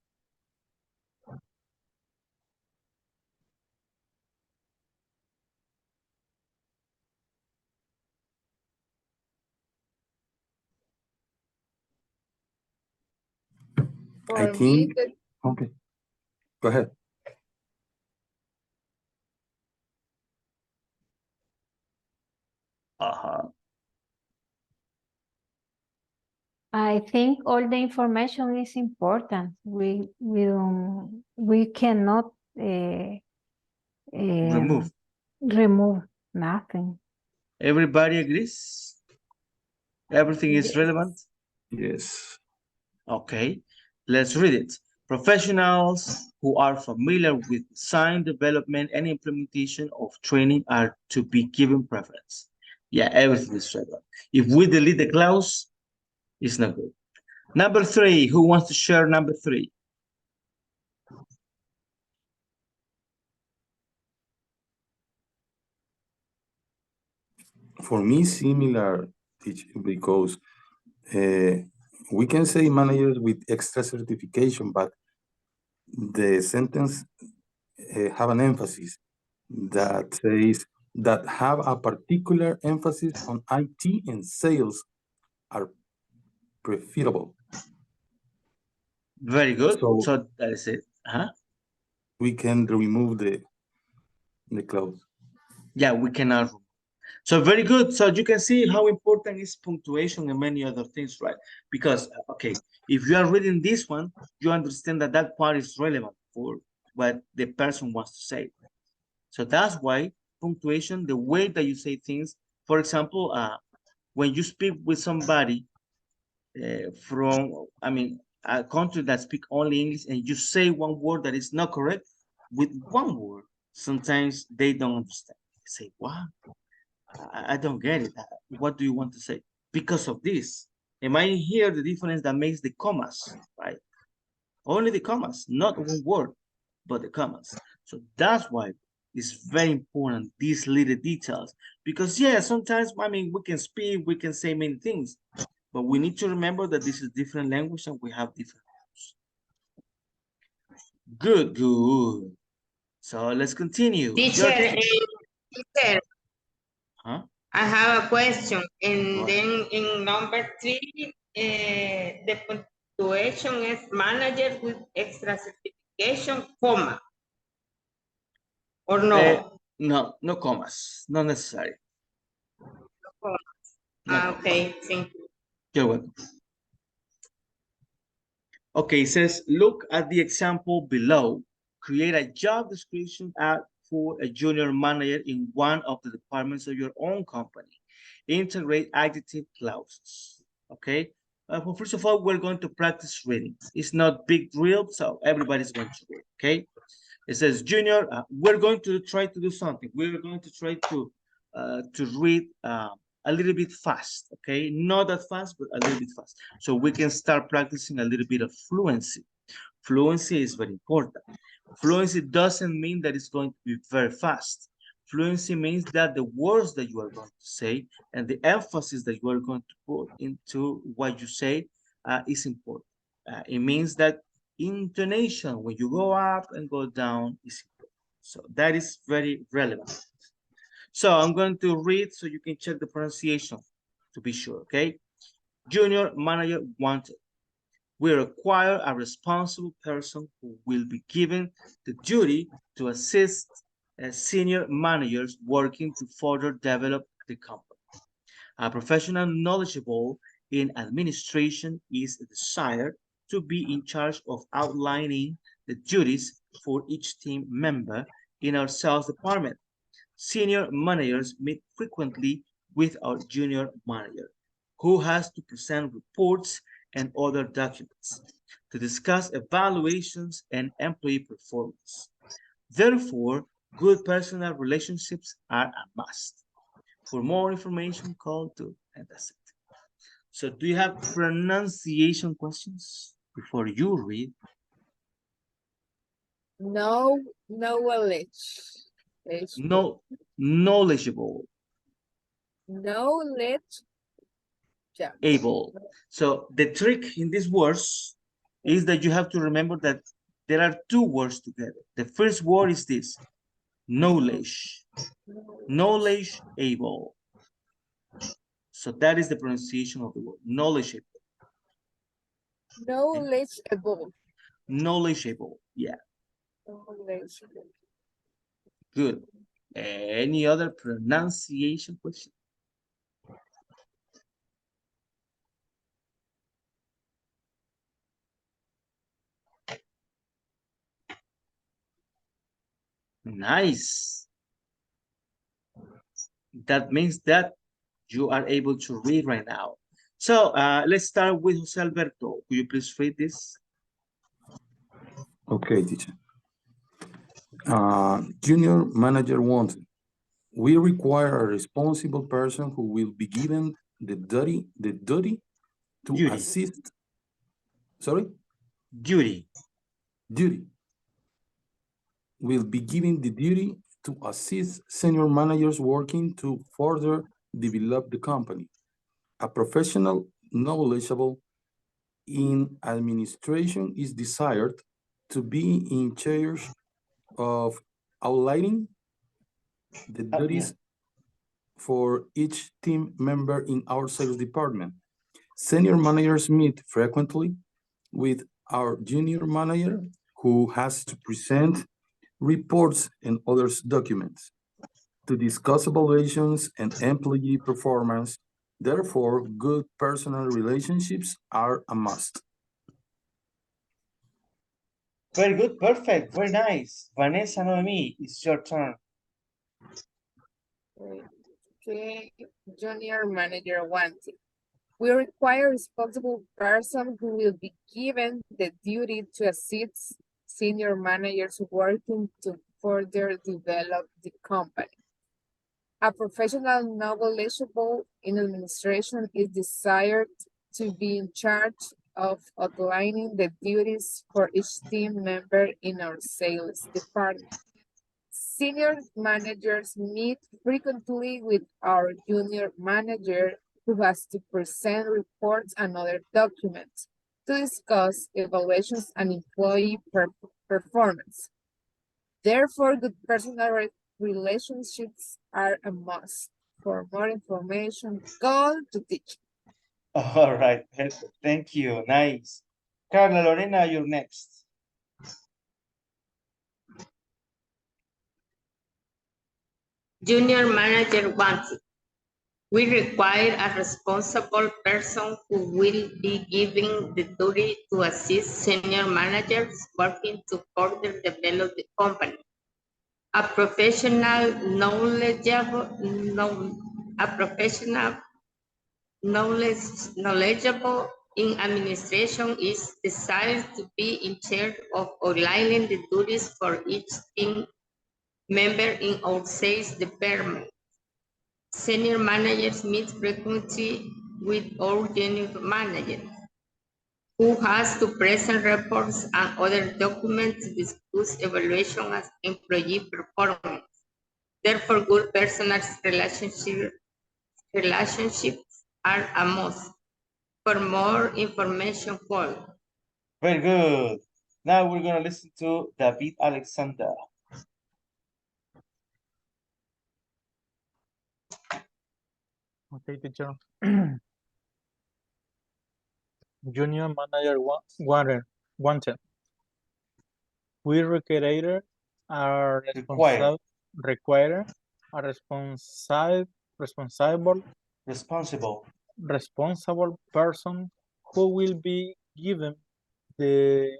I think, okay, go ahead. I think all the information is important. We cannot remove nothing. Everybody agrees? Everything is relevant? Yes. Okay, let's read it. Professionals who are familiar with design, development, and implementation of training are to be given preference. Yeah, everything is relevant. If we delete the clause, it's not good. Number three, who wants to share number three? For me, similar, because we can say managers with extra certification, but the sentence have an emphasis that says that have a particular emphasis on IT and sales are preferable. Very good. So that is it. We can remove the clause. Yeah, we cannot. So very good. So you can see how important is punctuation and many other things, right? Because, okay, if you are reading this one, you understand that that part is relevant for what the person wants to say. So that's why punctuation, the way that you say things, for example, when you speak with somebody from, I mean, a country that speak only English and you say one word that is not correct with one word, sometimes they don't understand. They say, what? I don't get it. What do you want to say? Because of this. Am I here the difference that makes the commas, right? Only the commas, not one word, but the commas. So that's why it's very important, these little details. Because yeah, sometimes, I mean, we can speak, we can say many things, but we need to remember that this is different language and we have different rules. Good, good. So let's continue. Teacher, I have a question. And then in number three, the punctuation is manager with extra certification, comma. Or no? No, no commas, not necessary. No commas. Okay, thank you. You're welcome. Okay, it says, look at the example below. Create a job description for a junior manager in one of the departments of your own company. Integrate adjective clauses. Okay. Well, first of all, we're going to practice reading. It's not big drill, so everybody's going to read. Okay. It says, junior. We're going to try to do something. We're going to try to read a little bit fast. Okay, not that fast, but a little bit fast, so we can start practicing a little bit of fluency. Fluency is very important. Fluency doesn't mean that it's going to be very fast. Fluency means that the words that you are going to say and the emphasis that you are going to put into what you say is important. It means that intonation, when you go up and go down, is important. So that is very relevant. So I'm going to read so you can check the pronunciation to be sure, okay? Junior manager wanted. We require a responsible person who will be given the duty to assist senior managers working to further develop the company. A professional knowledgeable in administration is desired to be in charge of outlining the duties for each team member in our sales department. Senior managers meet frequently with our junior manager, who has to present reports and other documents to discuss evaluations and employee performance. Therefore, good personal relationships are a must. For more information, call to, and that's it. So do you have pronunciation questions before you read? No knowledge. No, knowledgeable. Knowledge. Yeah. Able. So the trick in these words is that you have to remember that there are two words together. The first word is this, knowledge. Knowledge able. So that is the pronunciation of the word, knowledgeable. Knowledgeable. Knowledgeable, yeah. Knowledgeable. Good. Any other pronunciation question? Nice. That means that you are able to read right now. So let's start with Jose Alberto. Could you please read this? Okay, teacher. Junior manager wanted. We require a responsible person who will be given the duty to assist. Sorry? Duty. Will be given the duty to assist senior managers working to further develop the company. A professional knowledgeable in administration is desired to be in charge of outlining the duties for each team member in our sales department. Senior managers meet frequently with our junior manager, who has to present reports and other documents to discuss evaluations and employee performance. Therefore, good personal relationships are a must. Very good, perfect, very nice. Vanessa Noemi, it's your turn. Okay, junior manager wanted. We require a responsible person who will be given the duty to assist senior managers working to further develop the company. A professional knowledgeable in administration is desired to be in charge of outlining the duties for each team member in our sales department. Senior managers meet frequently with our junior manager, who has to present reports and other documents to discuss evaluations and employee performance. Therefore, good personal relationships are a must. For more information, call to teach. All right, thank you, nice. Carla Lorena, you're next. Junior manager wanted. We require a responsible person who will be given the duty to assist senior managers working to further develop the company. A professional knowledgeable in administration is desired to be in charge of outlining the duties for each team member in our sales department. Senior managers meet frequently with our junior managers, who has to present reports and other documents to discuss evaluation of employee performance. Therefore, good personal relationships are a must. For more information, call. Very good. Now we're going to listen to David Alexander. Okay, teacher. Junior manager wanted. We require a responsible person who will be given the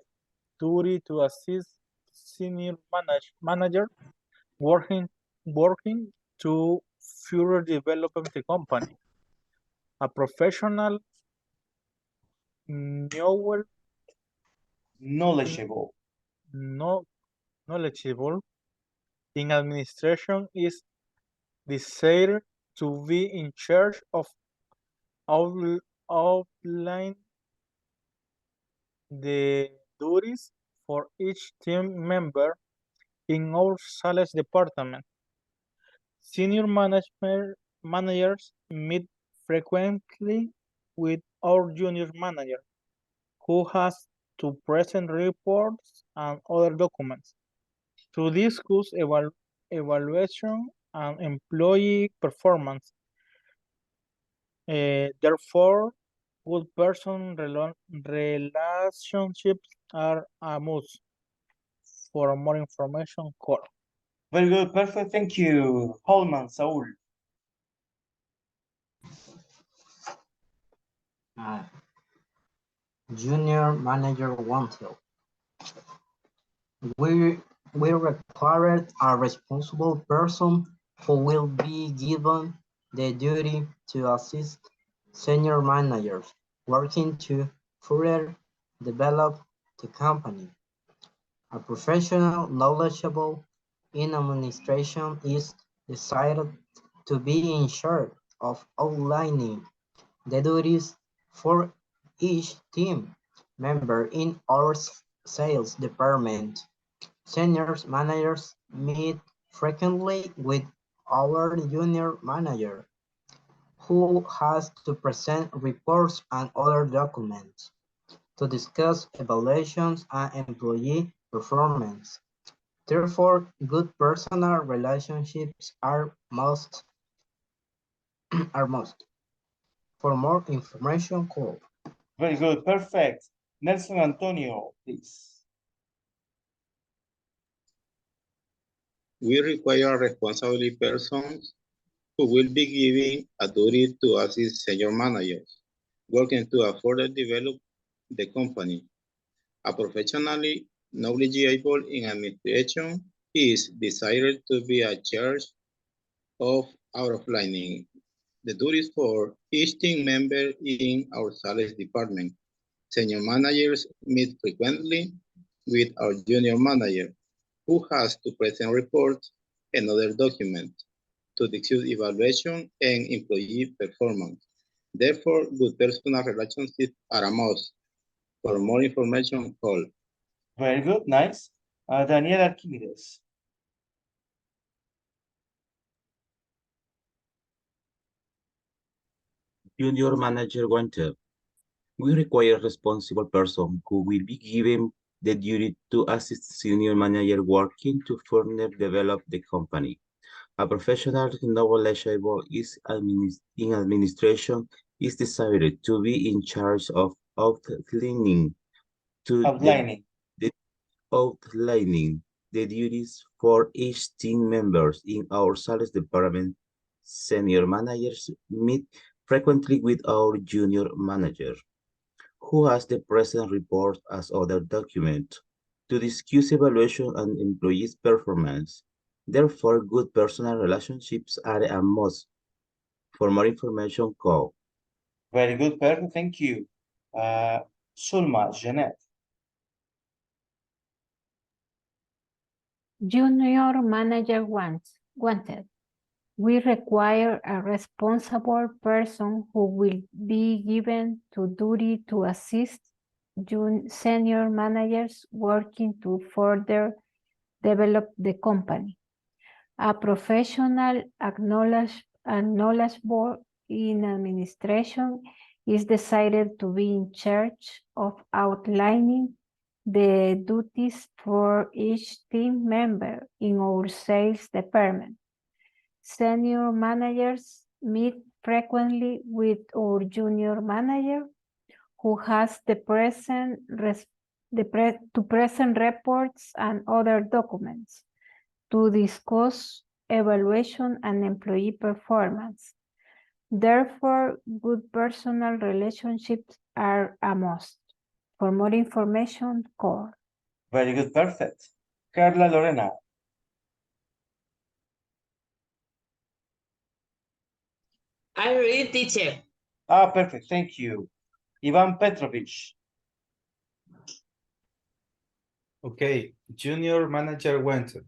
duty to assist senior manager working to further develop the company. A professional knowledgeable in administration is desired to be in charge of outline the duties for each team member in our sales department. Senior managers meet frequently with our junior manager, who has to present reports and other documents to discuss evaluation and employee performance. Therefore, good person relationships are a must. For more information, call. Very good, perfect, thank you. Holman, Saul. Junior manager wanted. We require a responsible person who will be given the duty to assist senior managers working to further develop the company. A professional knowledgeable in administration is desired to be in charge of outlining the duties for each team member in our sales department. Senior managers meet frequently with our junior manager, who has to present reports and other documents to discuss evaluations and employee performance. Therefore, good personal relationships are must. For more information, call. Very good, perfect. Nelson Antonio, please. We require responsible persons who will be given a duty to assist senior managers working to further develop the company. A professionally knowledgeable in administration is desired to be in charge of outlining the duties for each team member in our sales department. Senior managers meet frequently with our junior manager, who has to present reports and other documents to discuss evaluation and employee performance. Therefore, good personal relationships are a must. For more information, call. Very good, nice. Daniel Archimedes. Junior manager wanted. We require a responsible person who will be given the duty to assist senior manager working to further develop the company. A professional knowledgeable in administration is desired to be in charge of outlining the duties for each team members in our sales department. Senior managers meet frequently with our junior manager, who has the present report as other document, to discuss evaluation and employees' performance. Therefore, good personal relationships are a must. For more information, call. Very good, perfect, thank you. Sulma, Jeanette. Junior manager wanted. We require a responsible person who will be given to duty to assist senior managers working to further develop the company. A professional knowledgeable in administration is decided to be in charge of outlining the duties for each team member in our sales department. Senior managers meet frequently with our junior manager, who has to present reports and other documents to discuss evaluation and employee performance. Therefore, good personal relationships are a must. For more information, call. Very good, perfect. Carla Lorena. I read, teacher. Ah, perfect, thank you. Ivan Petrovich. Okay, junior manager wanted.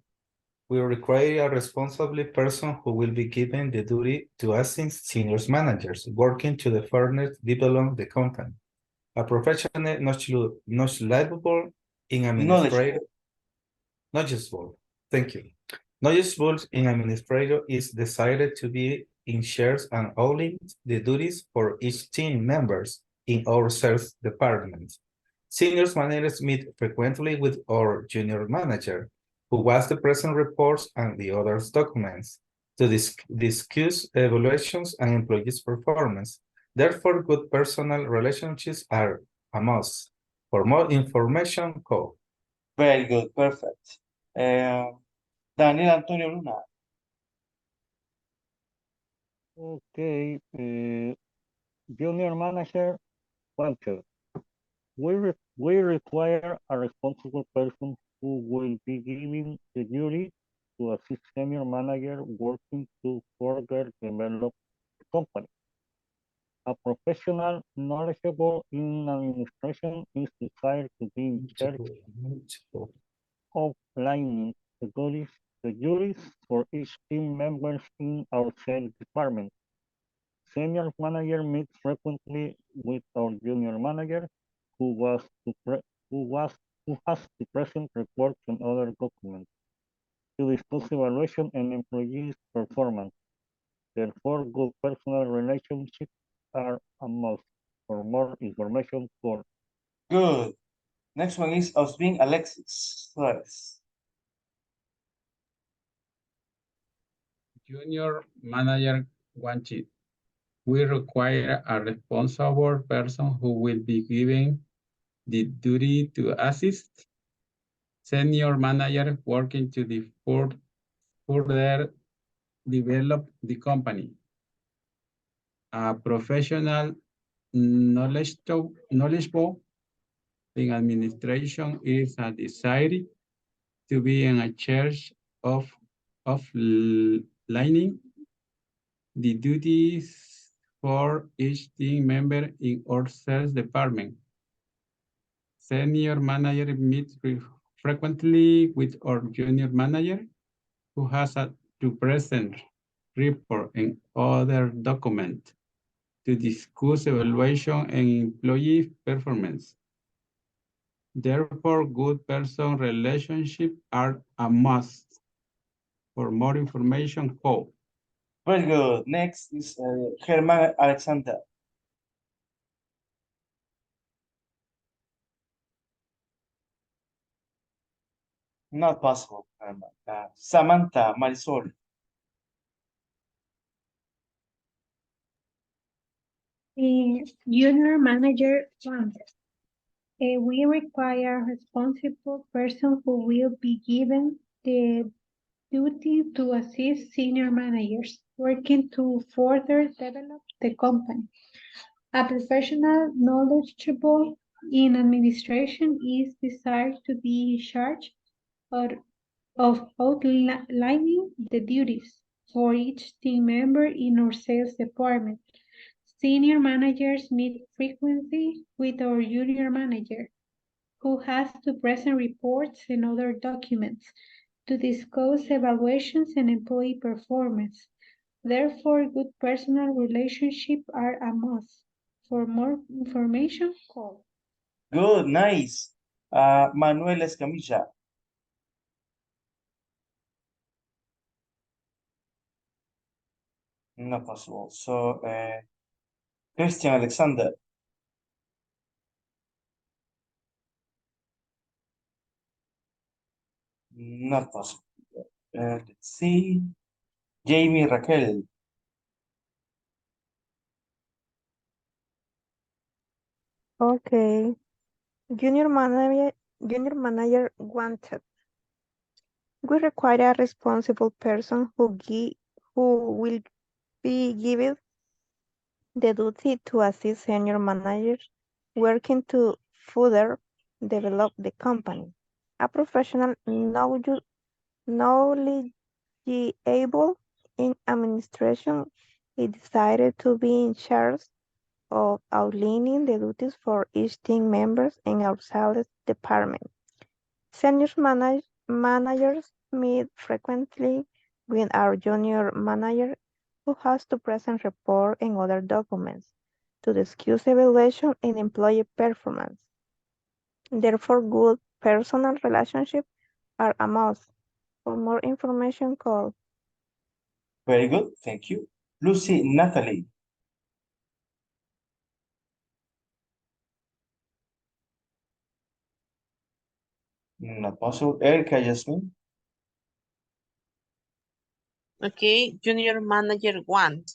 We require a responsible person who will be given the duty to assist senior managers working to further develop the company. A professional knowledgeable in administrator. Knowledgeable. Thank you. Knowledgeable in administrator is decided to be in shares and owning the duties for each team members in our sales department. Senior managers meet frequently with our junior manager, who was the present reports and the other documents, to discuss evaluations and employees' performance. Therefore, good personal relationships are a must. For more information, call. Very good, perfect. Daniel Antonio Luna. Okay, junior manager wanted. We require a responsible person who will be given the duty to assist senior manager working to further develop the company. A professional knowledgeable in administration is desired to be in charge of outlining the duties for each team members in our sales department. Senior manager meets frequently with our junior manager, who has to present reports and other documents to discuss evaluation and employees' performance. Therefore, good personal relationships are a must. For more information, call. Good. Next one is Osbin Alexis Suarez. Junior manager wanted. We require a responsible person who will be given the duty to assist senior manager working to further develop the company. A professional knowledgeable in administration is a decided to be in charge of lining the duties for each team member in our sales department. Senior manager meets frequently with our junior manager, who has to present report and other document to discuss evaluation and employee performance. Therefore, good person relationships are a must. For more information, call. Very good. Next is Germán Alexander. Not possible, Germán. Samantha Marisol. Junior manager wanted. We require a responsible person who will be given the duty to assist senior managers working to further develop the company. A professional knowledgeable in administration is desired to be in charge of outlining the duties for each team member in our sales department. Senior managers meet frequently with our junior manager, who has to present reports and other documents to discuss evaluations and employee performance. Therefore, good personal relationships are a must. For more information, call. Good, nice. Manuel Escamilla. Not possible. So, Christian Alexander. Not possible. Let's see. Jamie Raquel. Okay. Junior manager wanted. We require a responsible person who will be given the duty to assist senior managers working to further develop the company. A professional knowledgeable in administration is decided to be in charge of outlining the duties for each team members in our sales department. Senior managers meet frequently with our junior manager, who has to present report and other documents to discuss evaluation and employee performance. Therefore, good personal relationships are a must. For more information, call. Very good, thank you. Lucy Natalie. Not possible. Erica Jasmine. Okay, junior manager want.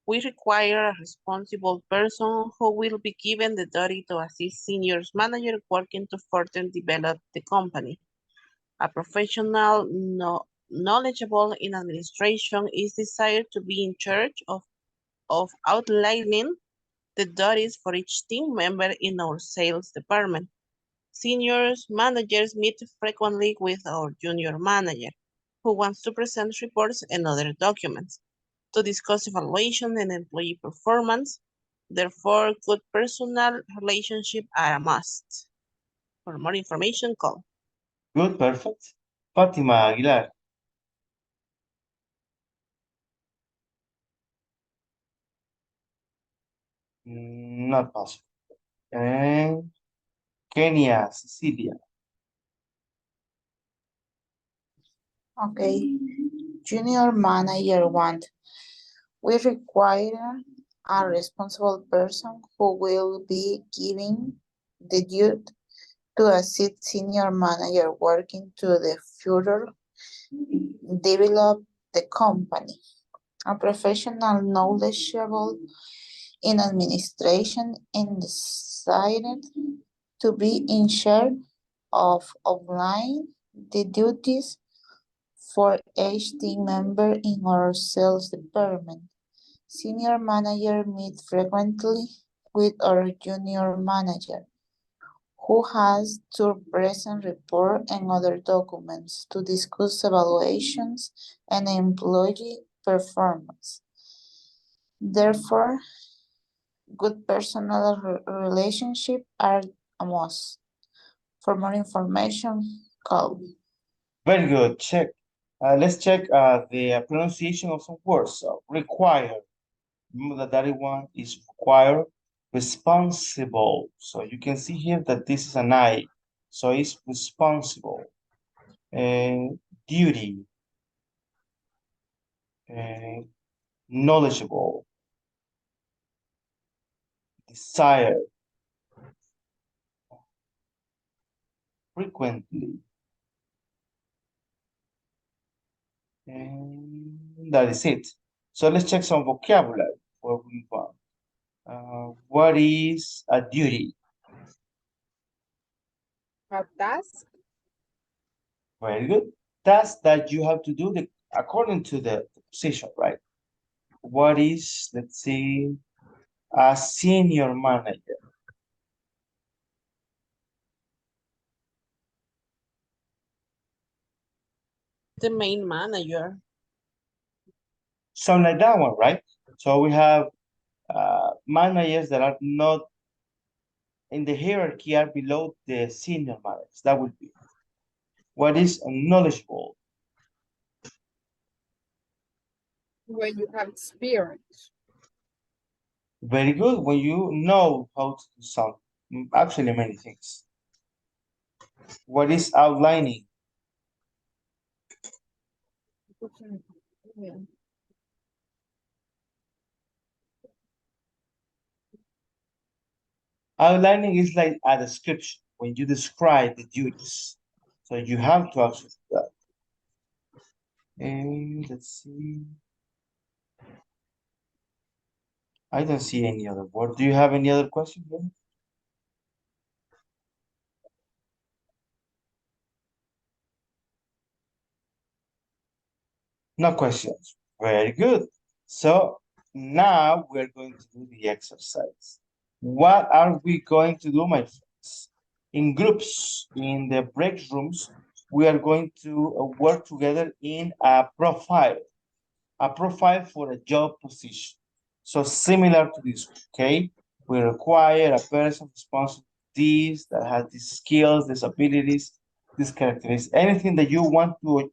We require a responsible person who will be given the duty to assist senior manager working to further develop the company. A professional knowledgeable in administration is desired to be in charge of outlining the duties for each team member in our sales department. Senior managers meet frequently with our junior manager, who wants to present reports and other documents to discuss evaluation and employee performance. Therefore, good personal relationships are a must. For more information, call. Good, perfect. Fatima Aguilar. Not possible. And Kenya Cecilia. Okay. Junior manager want. We require a responsible person who will be given the duty to assist senior manager working to the future develop the company. A professional knowledgeable in administration and decided to be in charge of outlining the duties for each team member in our sales department. Senior manager meet frequently with our junior manager, who has to present report and other documents to discuss evaluations and employee performance. Therefore, good personal relationships are a must. For more information, call. Very good, check. Let's check the pronunciation of some words. So, require. Remember that one is require. Responsible. So you can see here that this is an I. So it's responsible. Duty. Knowledgeable. Desire. Frequently. And that is it. So let's check some vocabulary before we move on. What is a duty? A task. Very good. Task that you have to do according to the position, right? what is, let's see, a senior manager? The main manager. Something like that one, right? So we have managers that are not in the hierarchy, are below the senior managers. That would be. What is knowledgeable? When you have experience. Very good. When you know how to do something, actually many things. What is outlining? Yeah. Outlining is like a description when you describe the duties. So you have to actually do that. And let's see. I don't see any other word. Do you have any other question here? No questions. Very good. So now we're going to do the exercise. What are we going to do, my friends? In groups, in the break rooms, we are going to work together in a profile for a job position. So similar to this, okay? We require a person responsible for these, that has these skills, these abilities, these characteristics. Anything that you want to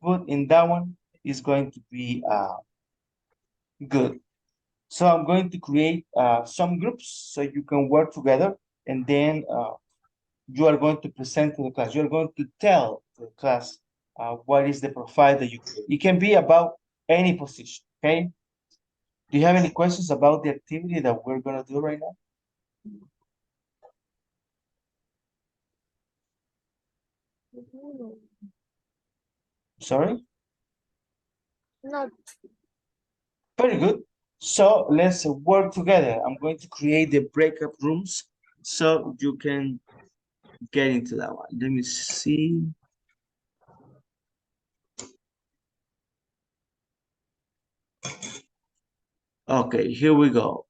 put in that one is going to be good. So I'm going to create some groups so you can work together, and then you are going to present to the class. You're going to tell the class what is the profile that you create. It can be about any position, okay? Do you have any questions about the activity that we're going to do right now? Sorry? Not. Very good. So let's work together. I'm going to create the breakup rooms so you can get into that one. Let me see. Okay, here we go.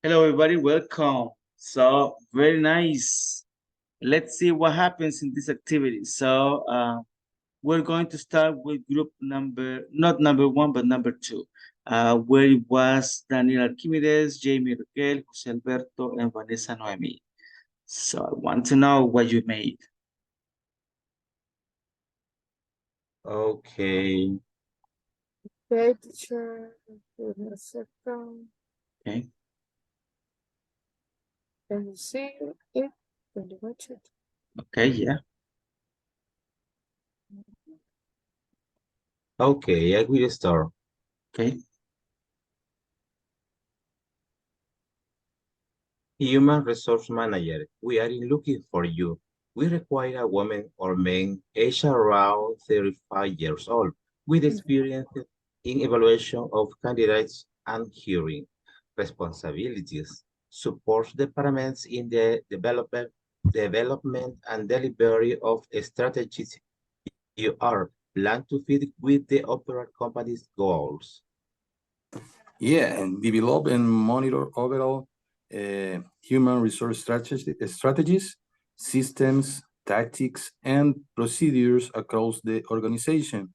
Hello, everybody. Welcome. So, very nice. Let's see what happens in this activity. So, we're going to start with group number, not number 1, but number 2, where it was Daniel Archimedes, Jamie Raquel, Jose Alberto, and Vanessa Noemi. So, I want to know what you made. Okay. Okay, teacher. Give me a second. Okay. Can you see it? Can you watch it? Okay, yeah. Okay, I will start. Okay. Human Resource Manager, we are looking for you. We require a woman or man aged around 35 years old with experience in evaluation of candidates and hearing responsibilities, supports departments in the development and delivery of strategies you are plan to fit with the opera company's goals. Yeah, and develop and monitor overall human resource strategies, systems, tactics, and procedures across the organization.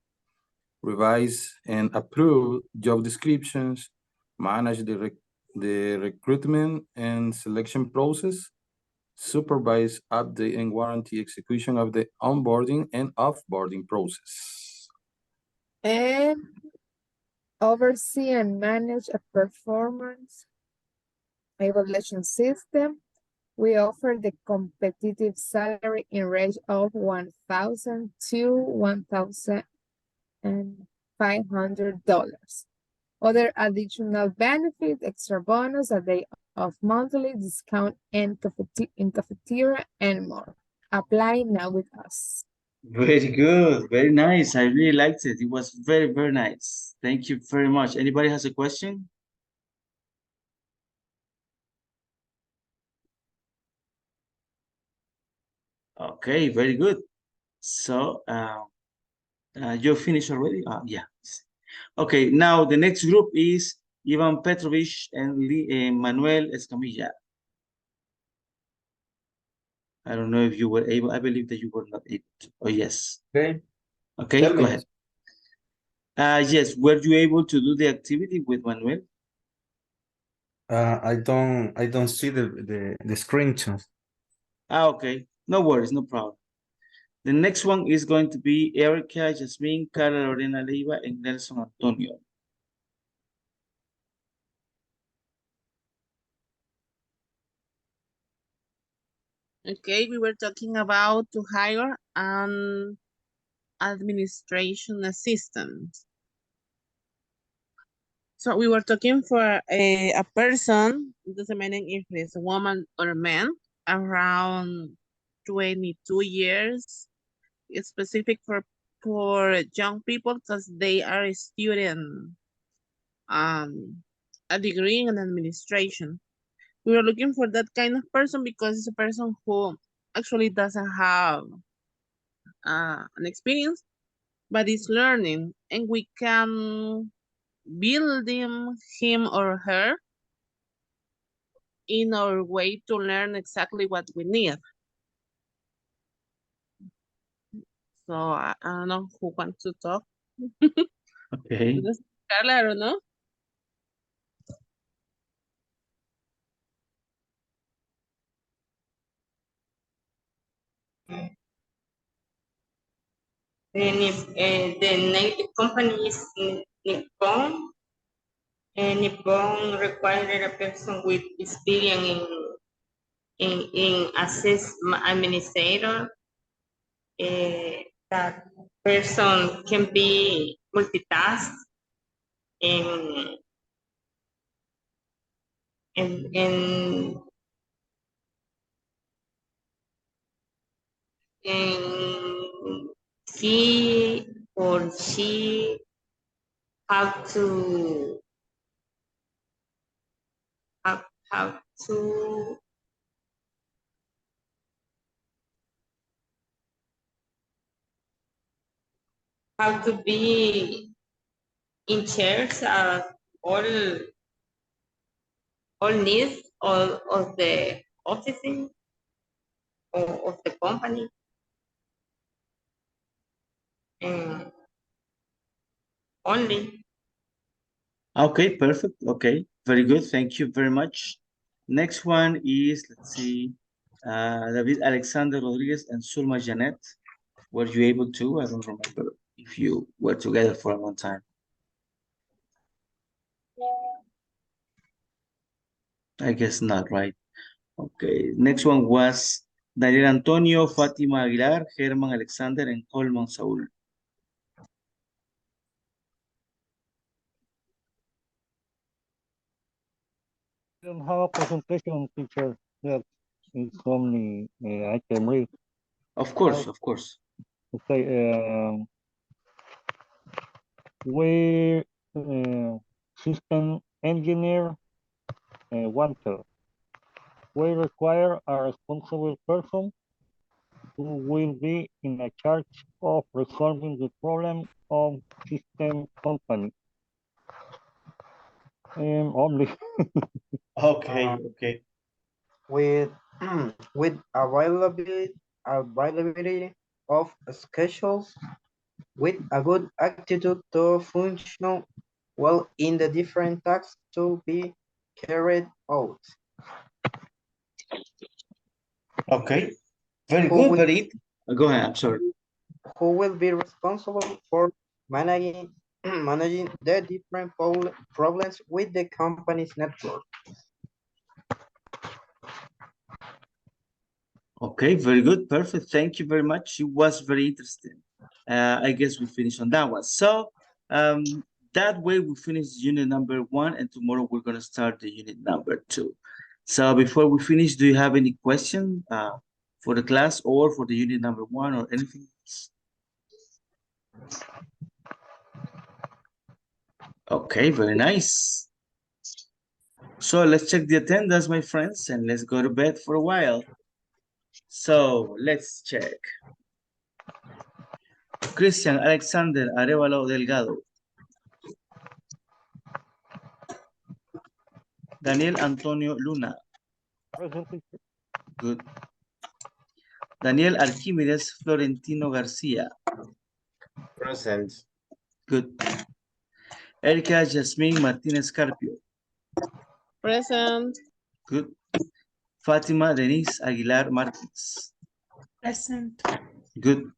Revise and approve job descriptions, manage the recruitment and selection process, supervise, update, and warranty execution of the onboarding and offboarding process. And oversee and manage a performance evaluation system. We offer the competitive salary in range of $1,000 to $1,500. Other additional benefits, extra bonus, a day of monthly discount in cafeteria and more. Apply now with us. Very good. Very nice. I really liked it. It was very, very nice. Thank you very much. Anybody has a question? Okay, very good. So, you finished already? Yeah. Okay, now the next group is Ivan Petrovich and Manuel Escamilla. I don't know if you were able, I believe that you were not able to. Oh, yes. Okay. Okay, Tell go me. ahead. Yes, were you able to do the activity with Manuel? I don't see the screenshot. Okay, no worries, no problem. The next one is going to be Erica, Jasmine, Carla Lorena Leiva, and Nelson Antonio. Okay, we were talking about to hire an administration assistant. So we were talking for a person, it doesn't matter if it's a woman or a man, around 22 years. It's specific for young people because they are a student, a degree in administration. We were looking for that kind of person because it's a person who actually doesn't have an experience, but is learning, and we can build him or her in our way to learn exactly what we need. So I don't know who wants to talk. Okay. Carla, I don't know. The company is Nippon. Nippon required a person with experience in assist administrator. That person can be multitask and he or she have to have to be in charge of all all needs of the office or of the company. Only. Okay, perfect. Okay, very good. Thank you very much. Next one is, let's see, David Alexander Rodriguez and Sulma Janet. Were you able to? I don't remember if you were together for a long time. I guess not, right? Okay, next one was Daniel Antonio, Fatima Aguilar, Germán Alexander, and Coleman Saul. I don't have a presentation, teacher. Yes, it's only I can read. Of course, of course. Okay, we system engineer wanted. We require a responsible person who will be in a charge of resolving the problem of system company. Only. Okay, okay. With with availability of schedules, with a good attitude to function well in the different tasks to be carried out. Okay, very good, very. Go ahead, I'm sorry. Who will be responsible for managing the different problems with the company's network. Okay, very good, perfect. Thank you very much. It was very interesting. I guess we finished on that one. So that way we finish unit number 1, and tomorrow we're going to start the unit number 2. So before we finish, do you have any question for the class or for the unit number 1 or anything else? Okay, very nice. So let's check the attendance, my friends, and let's go to bed for a while. So let's check. Christian Alexander Arevalo Delgado. Daniel Antonio Luna. Good. Daniel Arquímedes Florentino García. Present. Good. Erika Yasmin Martínez Carpio. Present. Good. Fátima Denise Aguilar Martínez. Present. Good.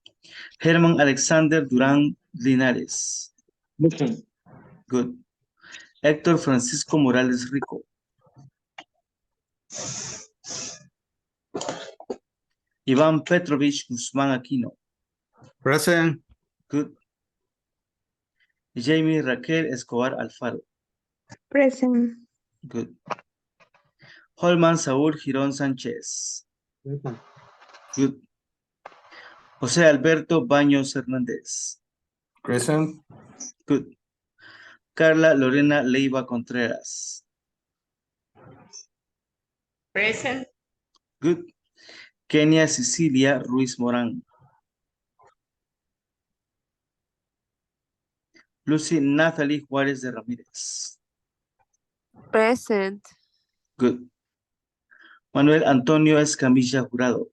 Germán Alexander Durán Linares. Good. Héctor Francisco Morales Rico. Iván Petrovich Guzmán Aquino. Present. Good. Jamie Raquel Escobar Alfaro. Present. Good. Holman Saúl Girón Sánchez. Good. José Alberto Baños Hernández. Present. Good. Carla Lorena Leiva Contreras. Present. Good. Kenia Cecilia Ruiz Morán. Lucy Nathalie Juárez de Ramírez. Present. Good. Manuel Antonio Escamilla Jurado.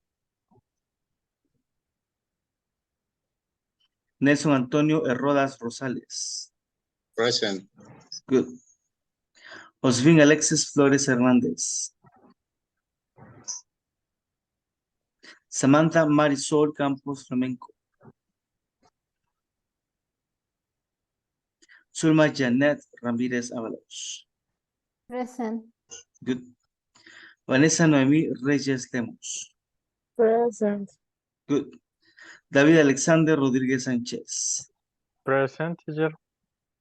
Nelson Antonio Herrodas Rosales. Present. Good. Osvin Alexis Flores Hernández. Samantha Marisol Campos Flamenco. Zulma Janet Ramírez Ábalos. Present. Good. Vanessa Noemí Reyes Lemos. Present. Good. David Alexander Rodríguez Sánchez. Present, teacher.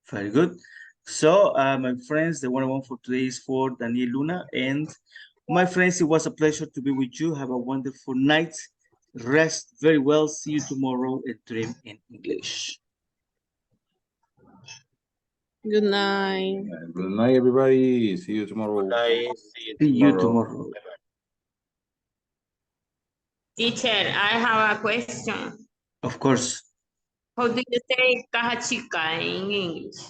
Very good. So, my friends, the one for today is for Daniel Luna. And my friends, it was a pleasure to be with you. Have a wonderful night. Rest very well. See you tomorrow and dream in English. Good night. Good night, everybody. See you tomorrow. Good night. See you tomorrow. Teacher, I have a question. Of course. How do you say caja chica in English?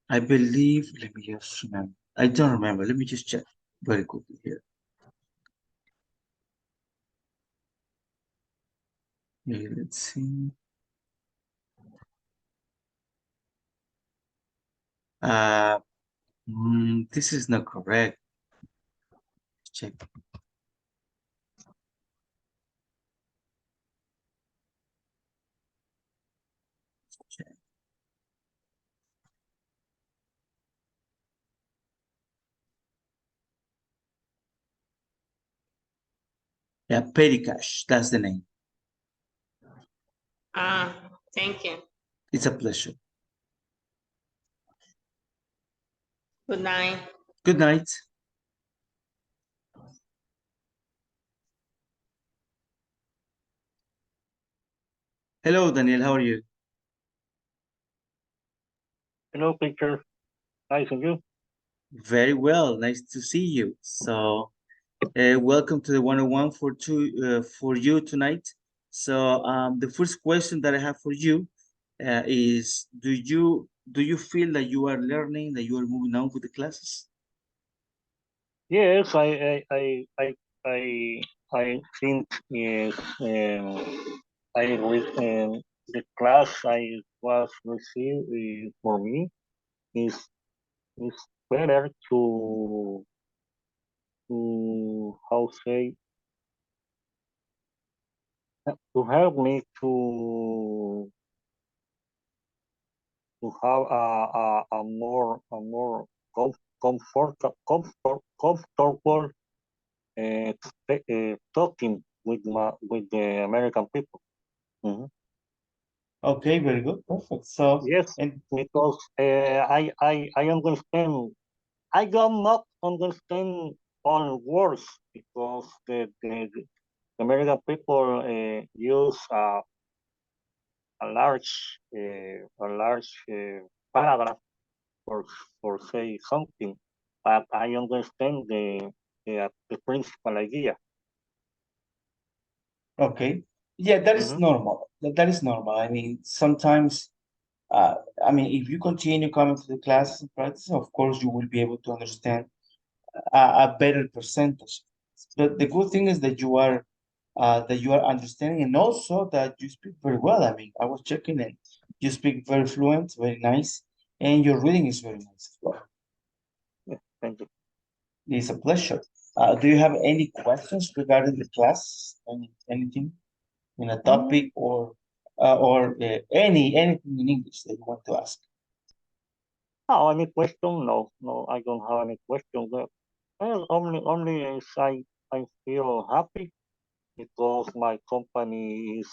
I believe, let me just remember. I don't remember. Let me just check very quickly here. Okay, let's see. This is not correct. Check. Check. Yeah, petty cash. That's the name. Thank you. It's a pleasure. Good night. Good night. Hello, Daniel. How are you? Hello, teacher. Nice of you. Very well. Nice to see you. So, welcome to the 101 for you tonight. So, the first question that I have for you is: Do you feel that you are learning, that you are moving on with the classes? Yes, I think yes. I read the class I was received for me is better to how say to help me to have a more comfortable talking with the American people. Mhm. Okay, very good, perfect. So Yes, because I understand. I do not understand all words because the American people use a large paragraph for say something, but I understand the principal idea. okay, yeah, that is normal. That is normal. I mean, sometimes, I mean, if you continue coming to the classes and practice, of course, you will be able to understand a better percentage. But the good thing is that you are understanding, and also that you speak very well. I mean, I was checking it. You speak very fluent, very nice, and your reading is very nice as well. Yeah, thank you. It's a pleasure. Do you have any questions regarding the class? Anything in a topic or anything in English that you want to ask? Oh, any question? No, I don't have any question. Well, only is I feel happy because my company is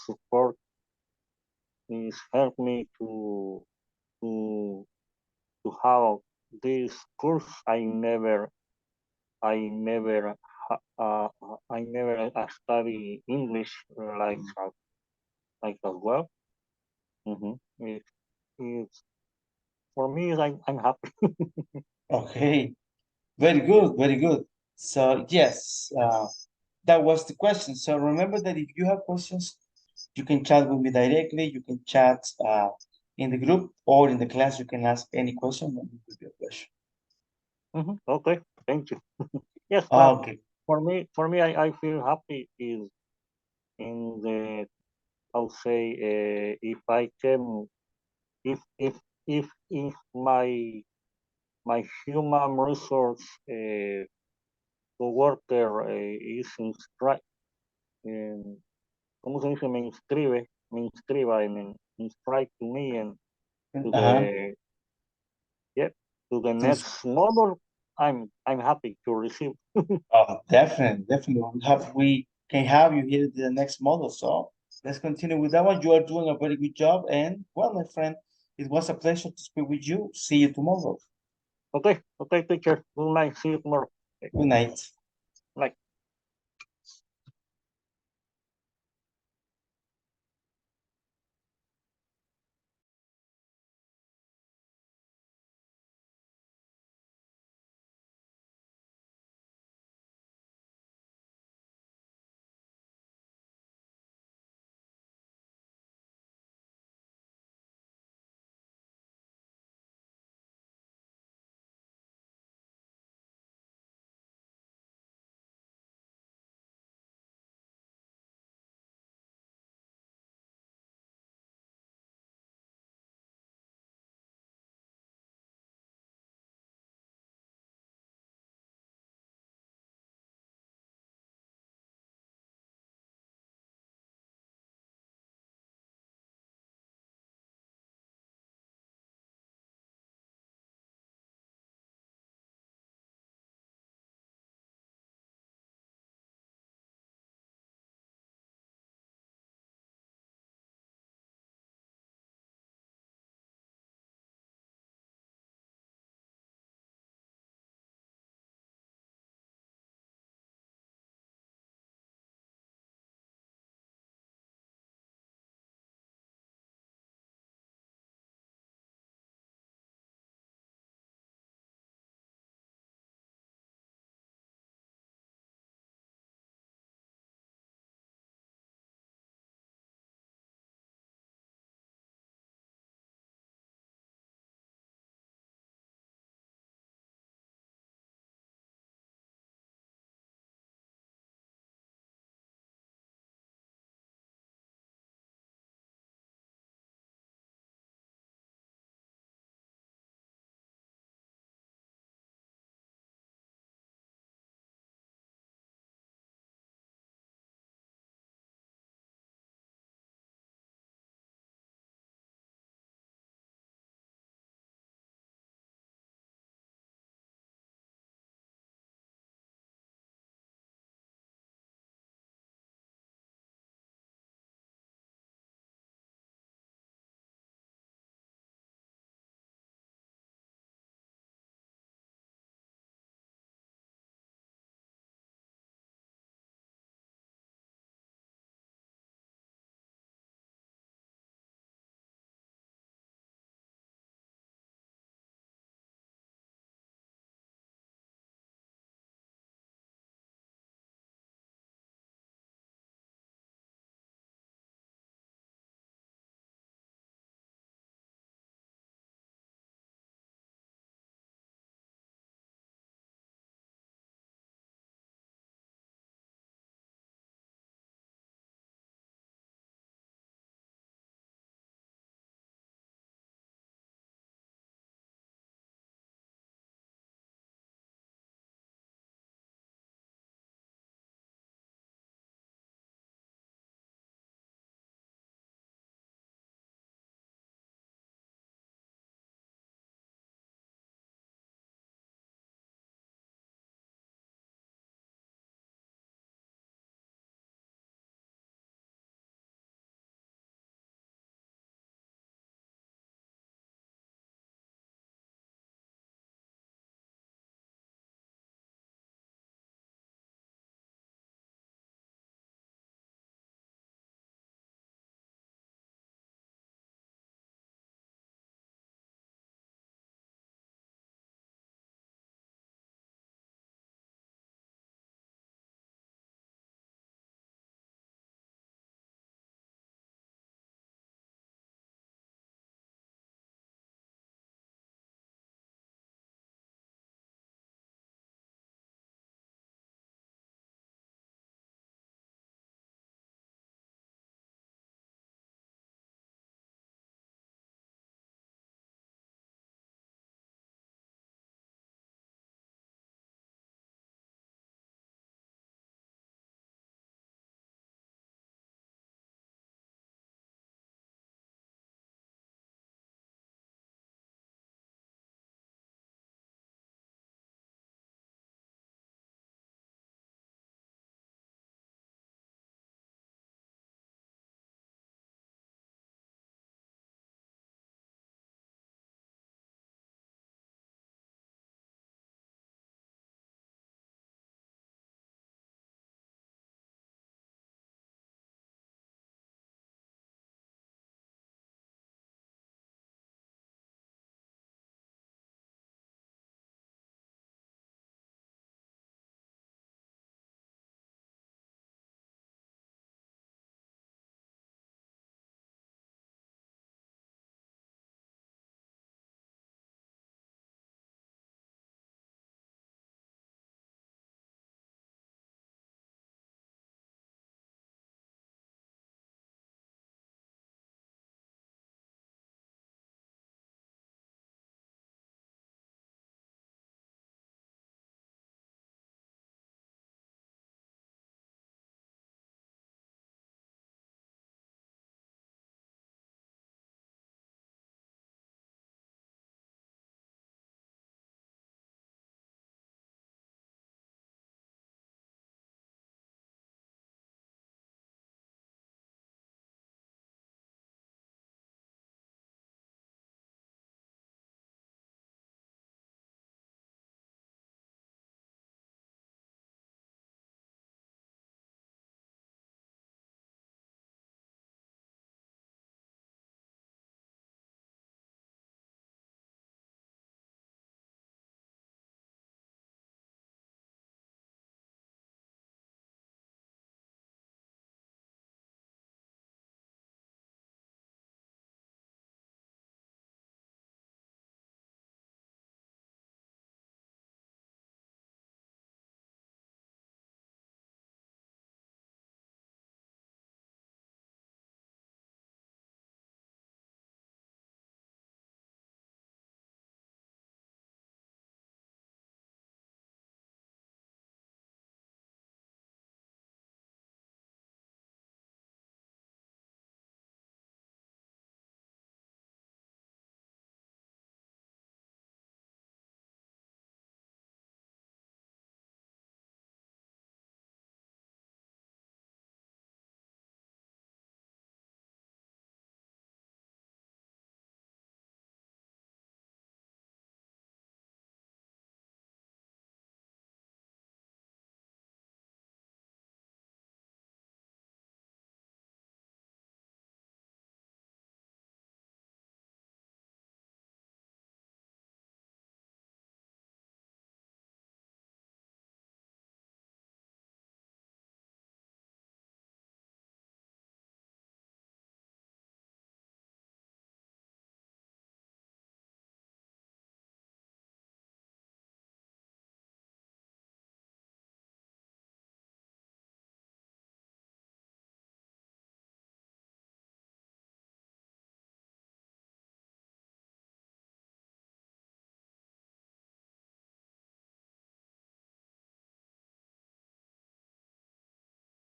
help me to have this course. I never study English like as well. It's for me. I'm happy. Okay, very good, very good. So yes, that was the question. So remember that if you have questions, you can chat with me directly. You can chat in the group or in the class. You can ask any question. And it will be a pleasure. Okay, thank you. Yes, Okay. for me, I feel happy is in the I'll say if I can if my human resource worker is in strike, ¿cómo se dice? Me inscriba in strike to me and to the to the next model. I'm happy to receive. Definitely. We can have you here to the next model. So let's continue with that one. You are doing a very good job. And well, my friend, it was a pleasure to speak with you. See you tomorrow. Okay, teacher. Good night. See you tomorrow. Good night.